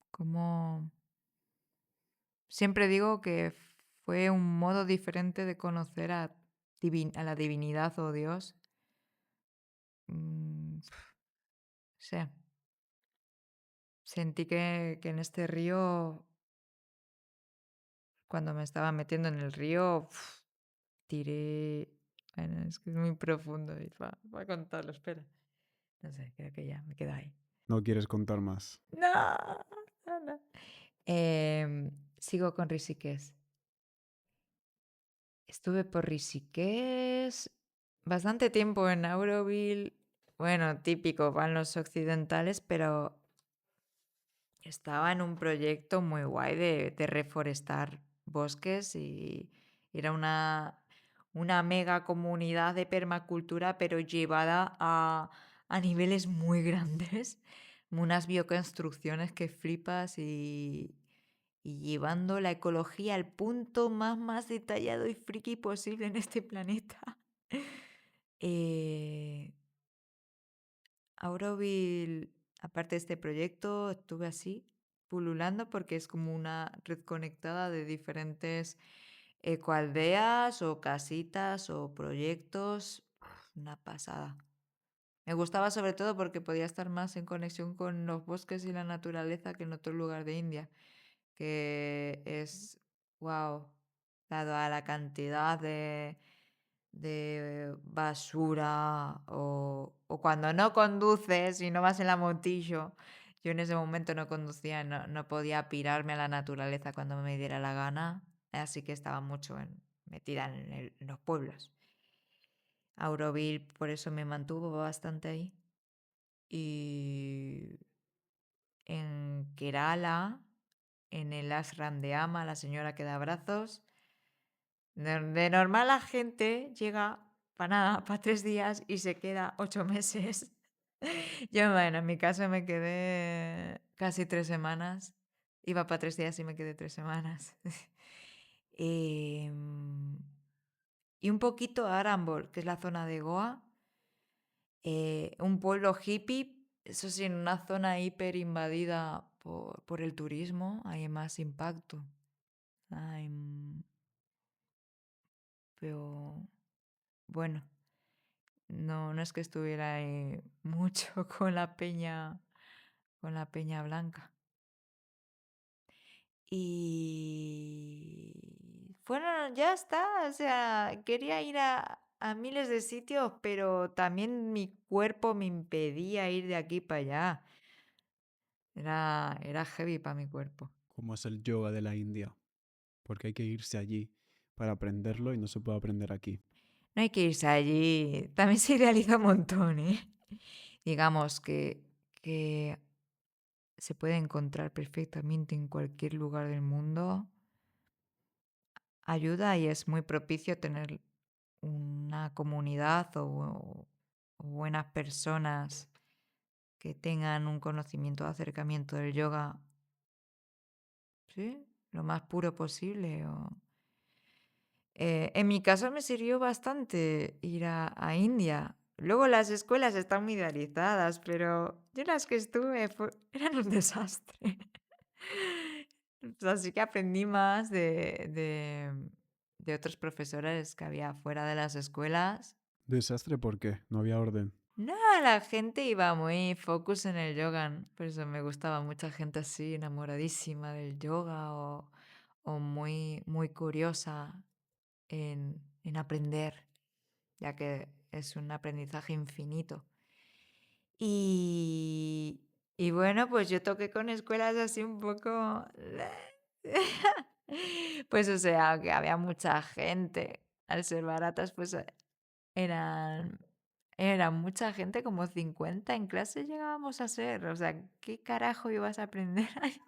como... Siempre digo que fue un modo diferente de conocer a la divinidad o Dios. O sea, sentí que en este río, cuando me estaba metiendo en el río, tiré... Bueno, es que es muy profundo para contarlo, espera. No sé, creo que ya me quedo ahí. No quieres contar más. No, no, no. Sigo con Rishikesh. Estuve por Rishikesh bastante tiempo en Auroville. Bueno, típico, van los occidentales, pero estaba en un proyecto muy guay de reforestar bosques y era una mega comunidad de permacultura, pero llevada a niveles muy grandes, unas bioconstrucciones que flipas y llevando la ecología al punto más detallado y friki posible en este planeta. Eh, Auroville, aparte de este proyecto, estuve así, pululando porque es como una red conectada de diferentes ecoaldeas o casitas o proyectos. Una pasada. Me gustaba sobre todo porque podía estar más en conexión con los bosques y la naturaleza que en otro lugar de India, que es, wow, dado a la cantidad de basura o cuando no conduces y no vas en la motillo. Yo en ese momento no conducía, no podía pirarme a la naturaleza cuando me diera la gana, así que estaba mucho metida en los pueblos. Auroville por eso me mantuvo bastante ahí. Y en Kerala, en el ashram de Ama, la señora que da abrazos, de normal la gente llega para nada, para 3 días y se queda 8 meses. Yo, bueno, en mi caso me quedé casi 3 semanas. Iba para 3 días y me quedé 3 semanas. Em, y un poquito a Arambol, que es la zona de Goa. Un pueblo hippie, eso sí, en una zona hiper invadida por el turismo, hay más impacto. Hay, pero bueno. No es que estuviera ahí mucho con la peña blanca. Y bueno, ya está. O sea, quería ir a miles de sitios, pero también mi cuerpo me impedía ir de aquí para allá. Era heavy para mi cuerpo. ¿Cómo es el yoga de la India? Porque hay que irse allí para aprenderlo y no se puede aprender aquí. No hay que irse allí. También se realiza un montón, ¿eh? Digamos que se puede encontrar perfectamente en cualquier lugar del mundo. Ayuda y es muy propicio tener una comunidad o buenas personas que tengan un conocimiento de acercamiento del yoga, ¿sí? Lo más puro posible. En mi caso me sirvió bastante ir a India. Luego las escuelas están muy idealizadas, pero yo las que estuve eran un desastre. Así que aprendí más de otros profesores que había fuera de las escuelas. Desastre, ¿por qué? No había orden. No, la gente iba muy focus en el yoga, por eso me gustaba mucha gente así, enamoradísima del yoga o muy curiosa en aprender, ya que es un aprendizaje infinito. Y, y bueno, pues yo toqué con escuelas así un poco... Pues o sea, que había mucha gente. Al ser baratas, pues eran, eran mucha gente, como 50 en clase llegábamos a ser. O sea, ¿qué carajo ibas a aprender ahí?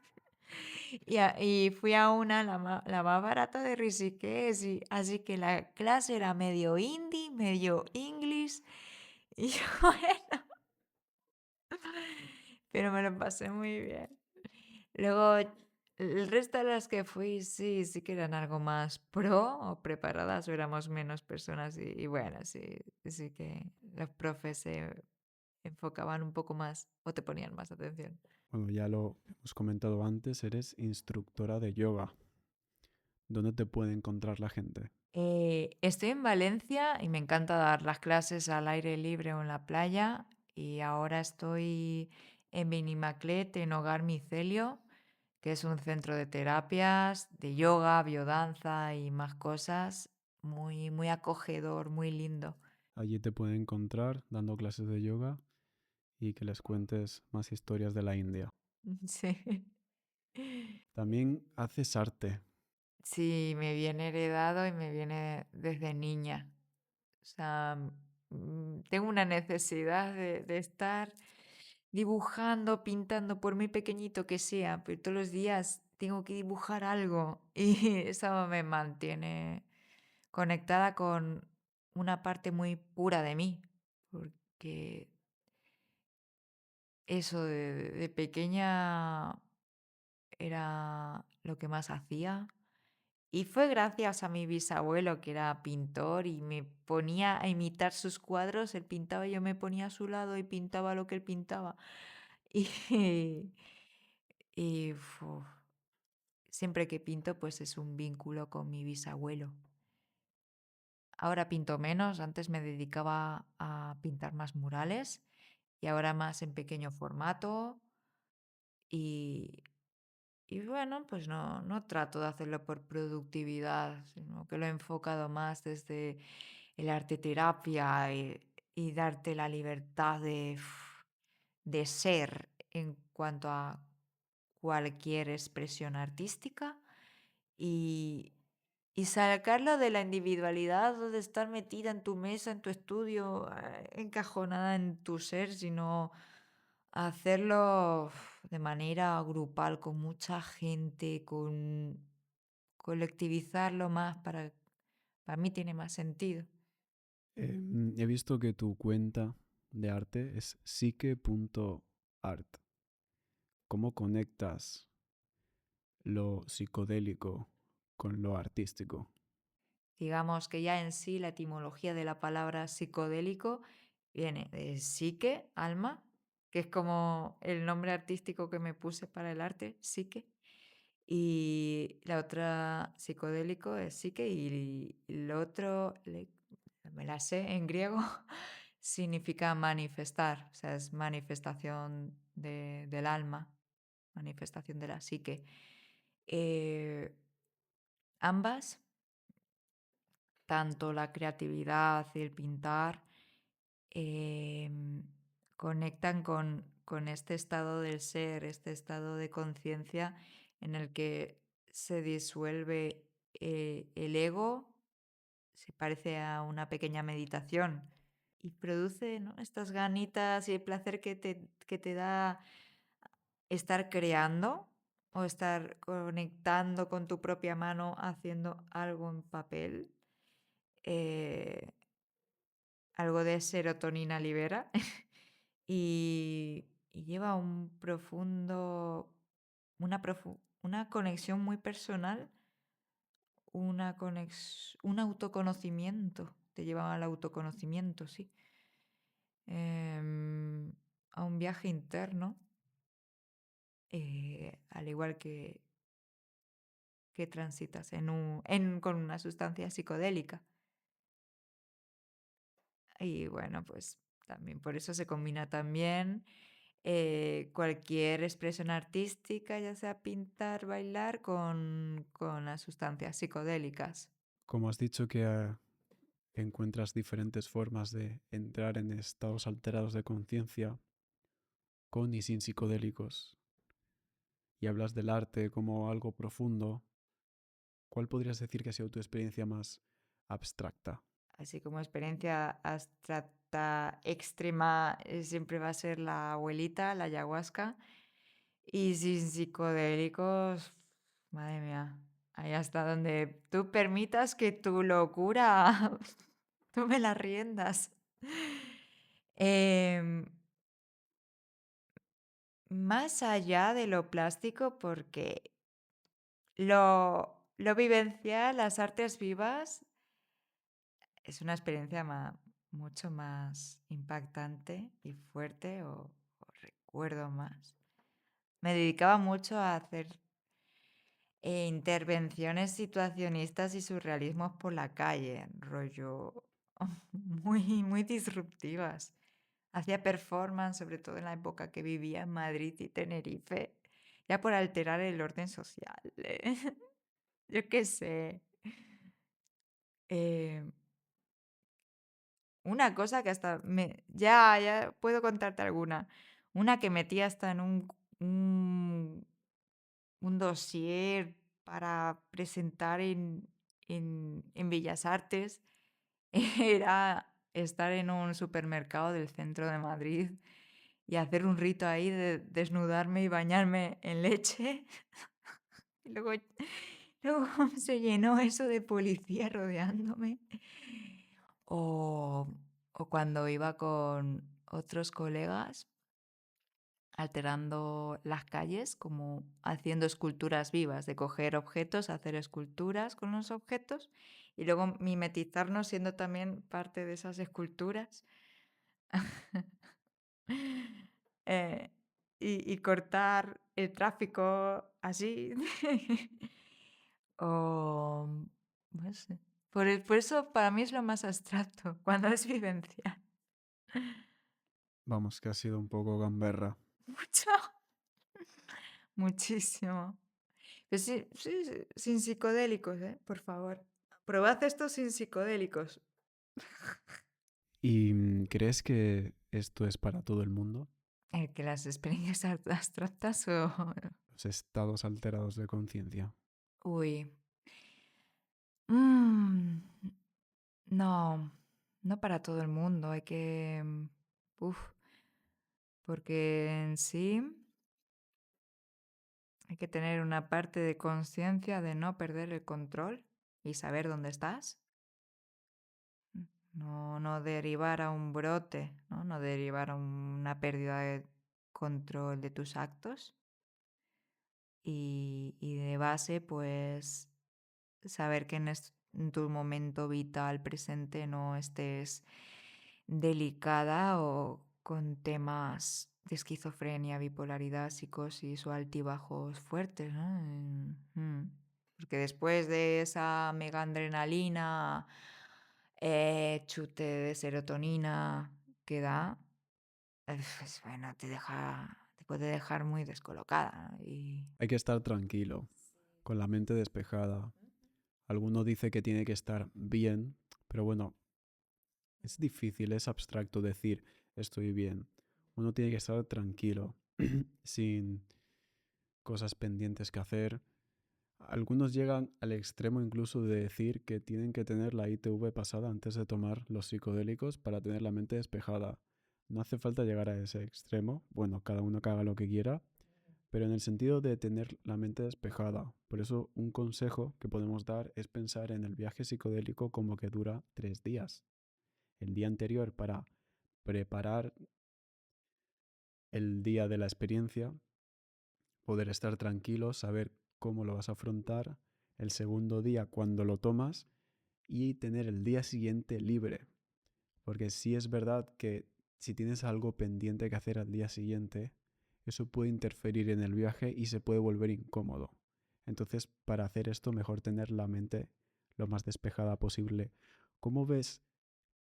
Y fui a una, la más barata de Rishikesh, y así que la clase era medio hindi, medio English. Y yo, bueno, pero me lo pasé muy bien. Luego, el resto de las que fui, sí que eran algo más pro o preparadas, o éramos menos personas. Y bueno, sí que los profes se enfocaban un poco más o te ponían más atención. Bueno, ya lo hemos comentado antes, eres instructora de yoga. ¿Dónde te puede encontrar la gente? Estoy en Valencia y me encanta dar las clases al aire libre o en la playa. Y ahora estoy en Benimaclet, en Hogar Micelio, que es un centro de terapias, de yoga, biodanza y más cosas. muy, muy acogedor, muy lindo. Allí te pueden encontrar dando clases de yoga y que les cuentes más historias de la India. Sí. También haces arte. Sí, me viene heredado y me viene desde niña. O sea, tengo una necesidad de estar dibujando, pintando, por muy pequeñito que sea, pero todos los días tengo que dibujar algo y eso me mantiene conectada con una parte muy pura de mí, porque eso de pequeña era lo que más hacía. Y fue gracias a mi bisabuelo, que era pintor, y me ponía a imitar sus cuadros. Él pintaba y yo me ponía a su lado y pintaba lo que él pintaba. Y, y siempre que pinto, pues es un vínculo con mi bisabuelo. Ahora pinto menos, antes me dedicaba a pintar más murales y ahora más en pequeño formato. Y, y bueno, pues no trato de hacerlo por productividad, sino que lo he enfocado más desde el arte terapia y darte la libertad de ser en cuanto a cualquier expresión artística y, y sacarlo de la individualidad o de estar metida en tu mesa, en tu estudio, encajonada en tu ser, sino hacerlo de manera grupal, con mucha gente, con colectivizarlo más para mí tiene más sentido. He visto que tu cuenta de arte es psique.art. ¿Cómo conectas lo psicodélico con lo artístico? Digamos que ya en sí la etimología de la palabra psicodélico viene de psique, alma, que es como el nombre artístico que me puse para el arte, psique. Y la otra psicodélico es psique y el otro, me la sé en griego, significa manifestar, o sea, es manifestación del alma, manifestación de la psique. Eh, ambas, tanto la creatividad y el pintar, em, conectan con este estado del ser, este estado de conciencia en el que se disuelve el ego, se parece a una pequeña meditación y produce, ¿no?, estas ganitas y el placer que te da estar creando o estar conectando con tu propia mano haciendo algo en papel. eh, Algo de serotonina libera y lleva una conexión muy personal, un autoconocimiento, te lleva al autoconocimiento, sí, em, a un viaje interno, al igual que transitas con una sustancia psicodélica. Y bueno, pues también por eso se combina también cualquier expresión artística, ya sea pintar, bailar, con las sustancias psicodélicas. Como has dicho que encuentras diferentes formas de entrar en estados alterados de conciencia con y sin psicodélicos, y hablas del arte como algo profundo, ¿cuál podrías decir que ha sido tu experiencia más abstracta? Así como experiencia abstracta extrema, siempre va a ser la abuelita, la ayahuasca. Y sin psicodélicos, madre mía, ahí hasta donde tú permitas que tu locura tome las riendas. Em, Más allá de lo plástico, porque lo vivencial, las artes vivas, es una experiencia mucho más impactante y fuerte o recuerdo más. Me dedicaba mucho a hacer intervenciones situacionistas y surrealismos por la calle, rollo muy, muy disruptivas. Hacía performance, sobre todo en la época que vivía en Madrid y Tenerife, ya por alterar el orden social. Yo qué sé. Eh, una cosa que hasta me... Ya puedo contarte alguna. Una que metí hasta en un dossier para presentar en Bellas Artes. Era estar en un supermercado del centro de Madrid y hacer un rito ahí de desnudarme y bañarme en leche. Y luego se llenó eso de policía rodeándome. O, o cuando iba con otros colegas alterando las calles, como haciendo esculturas vivas, de coger objetos, hacer esculturas con los objetos y luego mimetizarnos siendo también parte de esas esculturas. Eh, y cortar el tráfico así. O no sé. Por eso para mí es lo más abstracto, cuando es vivencial. Vamos, que ha sido un poco gamberra. Mucho, muchísimo. Pero sí, sí, sí, sin psicodélicos, por favor. Probad esto sin psicodélicos. ¿Y crees que esto es para todo el mundo? Que las experiencias abstractas o... Los estados alterados de conciencia. Uy. Mm, no, no para todo el mundo. Hay que... Uf, porque en sí hay que tener una parte de conciencia de no perder el control y saber dónde estás. No derivar a un brote, ¿no? No derivar a una pérdida de control de tus actos. Y de base, pues saber que en tu momento vital presente no estés delicada o con temas de esquizofrenia, bipolaridad, psicosis o altibajos fuertes, ¿no? Porque después de esa mega adrenalina, chute de serotonina que da, pues bueno, te puede dejar muy descolocada, ¿no? Hay que estar tranquilo, con la mente despejada. Alguno dice que tiene que estar bien, pero bueno, es difícil, es abstracto decir estoy bien. Uno tiene que estar tranquilo, sin cosas pendientes que hacer. Algunos llegan al extremo incluso de decir que tienen que tener la ITV pasada antes de tomar los psicodélicos para tener la mente despejada. No hace falta llegar a ese extremo. Bueno, cada uno que haga lo que quiera, pero en el sentido de tener la mente despejada. Por eso un consejo que podemos dar es pensar en el viaje psicodélico como que dura 3 días. El día anterior para preparar el día de la experiencia, poder estar tranquilo, saber cómo lo vas a afrontar. El segundo día cuando lo tomas y tener el día siguiente libre. Porque sí es verdad que si tienes algo pendiente que hacer al día siguiente, eso puede interferir en el viaje y se puede volver incómodo. Entonces, para hacer esto, mejor tener la mente lo más despejada posible. ¿Cómo ves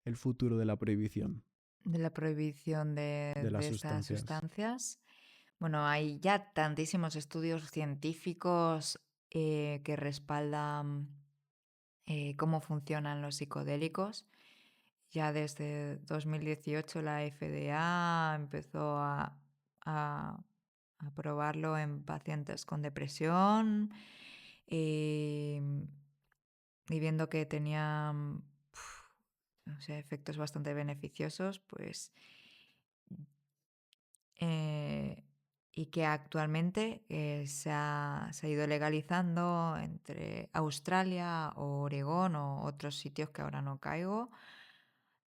el futuro de la prohibición De la prohibición de las de estas sustancias? sustancias. Bueno, hay ya tantísimos estudios científicos que respaldan cómo funcionan los psicodélicos. Ya desde 2018 la FDA empezó a- a probarlo en pacientes con depresión eh, y viendo que tenían o sea, efectos bastante beneficiosos, pues eh, y que actualmente se ha ido legalizando entre Australia o Oregón o otros sitios que ahora no caigo.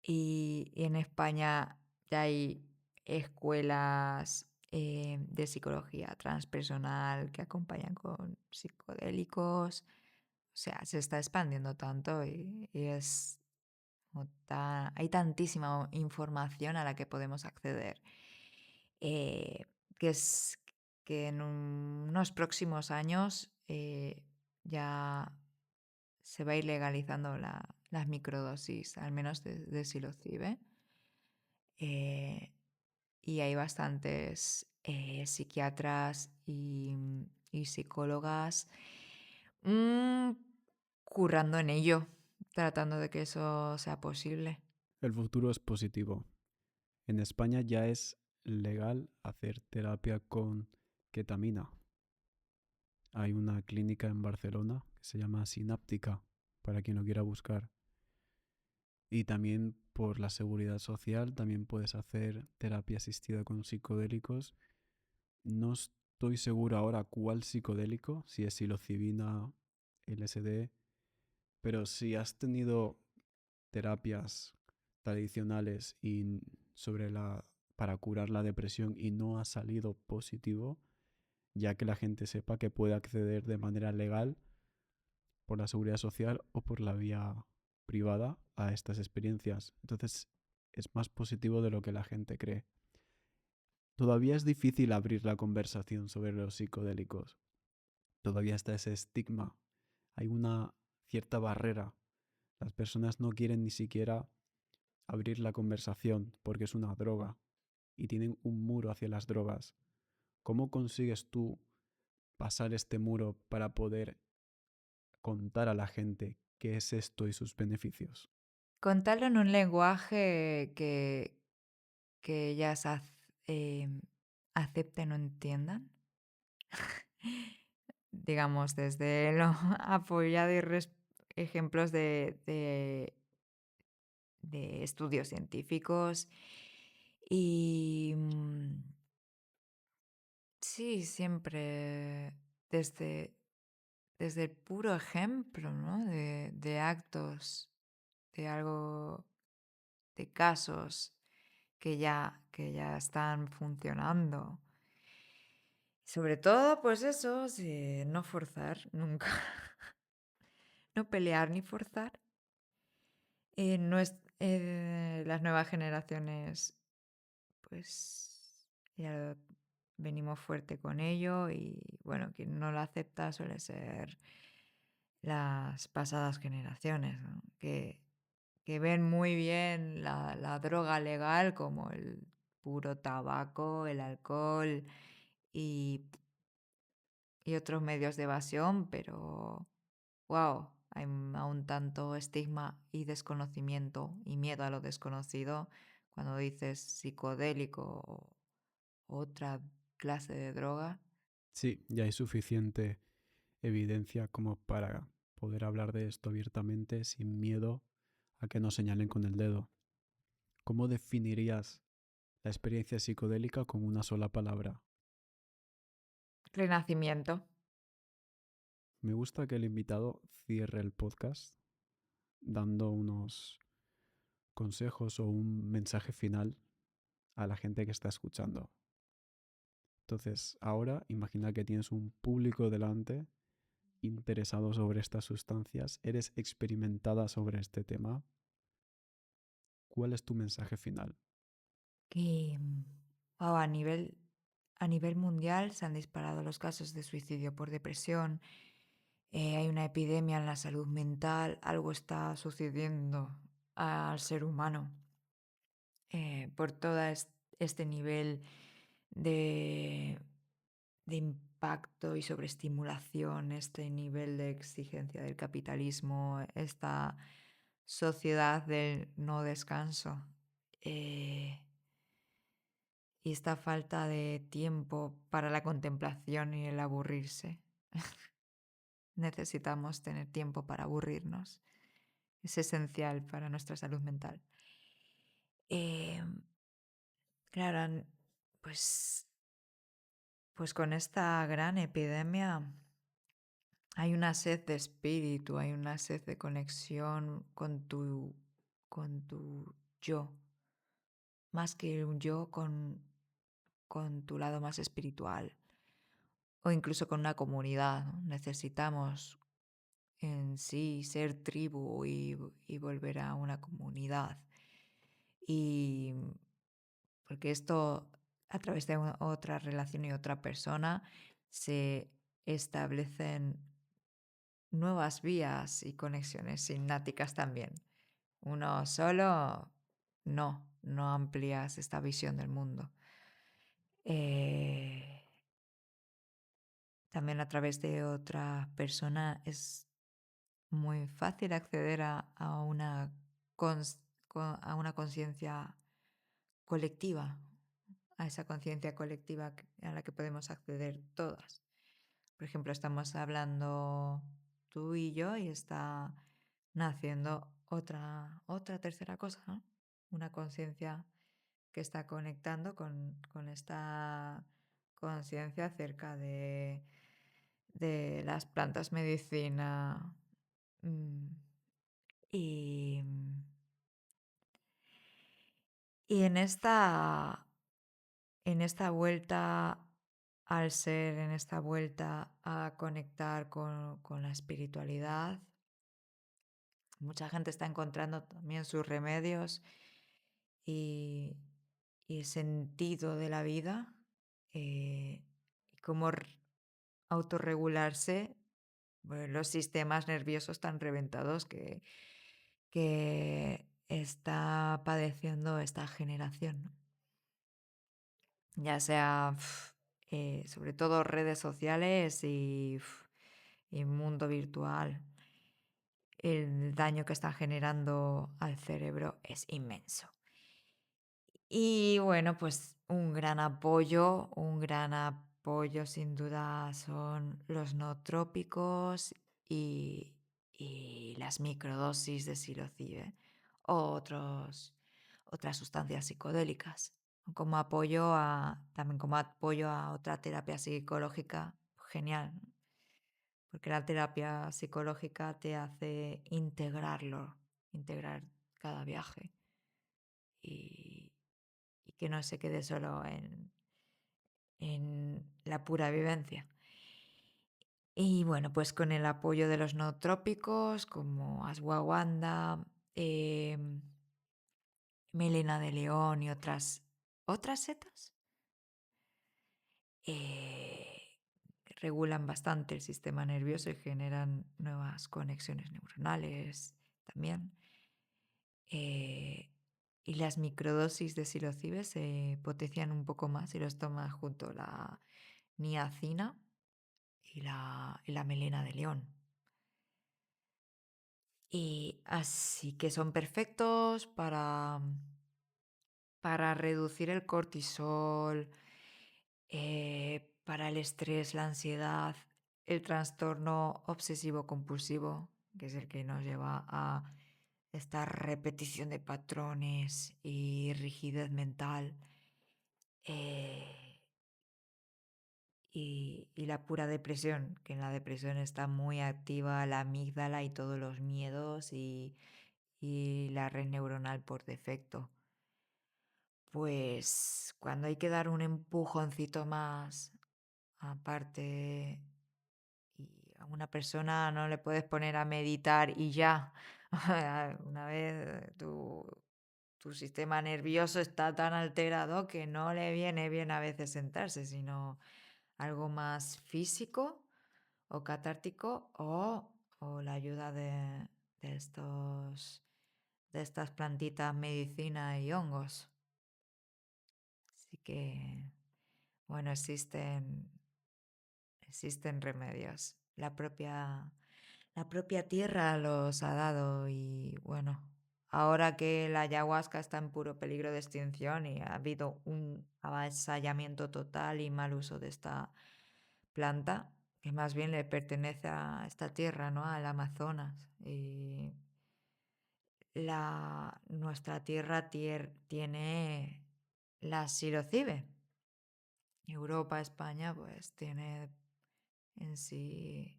Y en España ya hay escuelas de psicología transpersonal que acompañan con psicodélicos. O sea, se está expandiendo tanto y es hay tantísima información a la que podemos acceder, eh, que es que en unos próximos años ya se va a ir legalizando las microdosis, al menos de psilocibe. Eh, y hay bastantes psiquiatras y psicólogas mm, currando en ello, tratando de que eso sea posible. El futuro es positivo. En España ya es legal hacer terapia con ketamina. Hay una clínica en Barcelona que se llama Sináptica, para quien lo quiera buscar. Y también por la seguridad social, también puedes hacer terapia asistida con psicodélicos. No estoy seguro ahora cuál psicodélico, si es psilocibina, LSD, pero si has tenido terapias tradicionales y sobre la para curar la depresión y no ha salido positivo, ya que la gente sepa que puede acceder de manera legal por la seguridad social o por la vía privada a estas experiencias. Entonces es más positivo de lo que la gente cree. Todavía es difícil abrir la conversación sobre los psicodélicos. Todavía está ese estigma. Hay una cierta barrera. Las personas no quieren ni siquiera abrir la conversación porque es una droga y tienen un muro hacia las drogas. ¿Cómo consigues tú pasar este muro para poder contar a la gente qué es esto y sus beneficios? Contarlo en un lenguaje que ellas acepten o entiendan. Digamos, desde lo apoyado y ejemplos de estudios científicos. Y sí, siempre desde, desde el puro ejemplo, ¿no? De actos, de algo, de casos que ya están funcionando. Sobre todo, pues eso, sí, no forzar nunca. No pelear ni forzar. Las nuevas generaciones, pues ya venimos fuerte con ello y bueno, quien no lo acepta suele ser las pasadas generaciones, ¿no? Que ven muy bien la droga legal como el puro tabaco, el alcohol y, y otros medios de evasión, pero wow, hay aún tanto estigma y desconocimiento y miedo a lo desconocido cuando dices psicodélico o otra clase de droga. Sí, ya hay suficiente evidencia como para poder hablar de esto abiertamente sin miedo a que nos señalen con el dedo. ¿Cómo definirías la experiencia psicodélica con una sola palabra? Renacimiento. Me gusta que el invitado cierre el podcast dando unos consejos o un mensaje final a la gente que está escuchando. Entonces, ahora imagina que tienes un público delante interesado sobre estas sustancias, eres experimentada sobre este tema. ¿Cuál es tu mensaje final? Que wow, a nivel mundial se han disparado los casos de suicidio por depresión. Hay una epidemia en la salud mental. Algo está sucediendo al ser humano por todo este nivel de, de impacto y sobreestimulación, este nivel de exigencia del capitalismo, esta sociedad del no descanso. eh, y esta falta de tiempo para la contemplación y el aburrirse. Necesitamos tener tiempo para aburrirnos. Es esencial para nuestra salud mental. Eh, claro, pues, pues con esta gran epidemia hay una sed de espíritu, hay una sed de conexión con tu yo, más que un yo con tu lado más espiritual o incluso con una comunidad, ¿no? Necesitamos en sí ser tribu y volver a una comunidad. Y porque esto, a través de otra relación y otra persona, se establecen nuevas vías y conexiones sinápticas también. Uno solo, no amplías esta visión del mundo. Eh, también a través de otra persona es muy fácil acceder a una a una conciencia colectiva, a esa conciencia colectiva a la que podemos acceder todas. Por ejemplo, estamos hablando tú y yo y está naciendo otra tercera cosa, ¿no? Una conciencia que está conectando con esta conciencia acerca de las plantas medicina. mm, y, y en esta vuelta al ser, en esta vuelta a conectar con la espiritualidad, mucha gente está encontrando también sus remedios y, y sentido de la vida, y cómo autorregularse, bueno, los sistemas nerviosos tan reventados que está padeciendo esta generación, ¿no? Ya sea sobre todo redes sociales y mundo virtual. El daño que está generando al cerebro es inmenso. Y bueno, pues un gran apoyo sin duda son los nootrópicos y las microdosis de psilocibe o otras sustancias psicodélicas. También como apoyo a otra terapia psicológica, genial, ¿no? Porque la terapia psicológica te hace integrar cada viaje y, y que no se quede solo en la pura vivencia. Y bueno, pues con el apoyo de los nootrópicos como ashwagandha, melena de león y otras setas, eh, regulan bastante el sistema nervioso y generan nuevas conexiones neuronales también. Eh, y las microdosis de psilocibe se potencian un poco más si los tomas junto la niacina y la melena de león. Y así que son perfectos para reducir el cortisol, para el estrés, la ansiedad, el trastorno obsesivo-compulsivo, que es el que nos lleva a esta repetición de patrones y rigidez mental, eh, y la pura depresión, que en la depresión está muy activa la amígdala y todos los miedos y la red neuronal por defecto. Pues cuando hay que dar un empujoncito más, aparte, y a una persona no le puedes poner a meditar y ya. Una vez tu sistema nervioso está tan alterado que no le viene bien a veces sentarse, sino algo más físico o catártico o la ayuda de de estas plantitas medicina y hongos. Así que, bueno, existen remedios. La propia tierra los ha dado y bueno, ahora que la ayahuasca está en puro peligro de extinción y ha habido un avasallamiento total y mal uso de esta planta, que más bien le pertenece a esta tierra, ¿no? Al Amazonas. Y nuestra tierra tiene la psilocibe. Europa, España, pues tiene en sí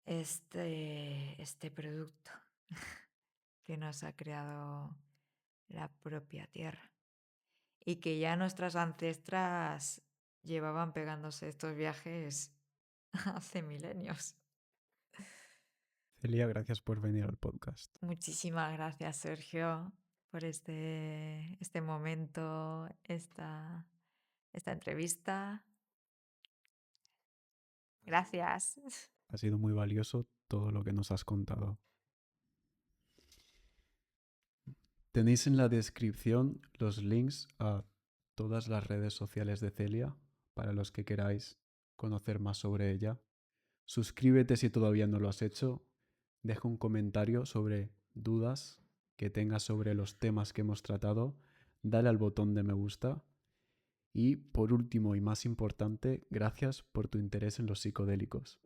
este producto que nos ha creado la propia tierra y que ya nuestras ancestras llevaban pegándose estos viajes hace milenios. Celia, gracias por venir al podcast. Muchísimas gracias, Sergio, por este momento, esta entrevista. Gracias. Ha sido muy valioso todo lo que nos has contado. Tenéis en la descripción los links a todas las redes sociales de Celia para los que queráis conocer más sobre ella. Suscríbete si todavía no lo has hecho. deja un comentario sobre dudas que tengas sobre los temas que hemos tratado, dale al botón de me gusta. Y por último y más importante, gracias por tu interés en los psicodélicos.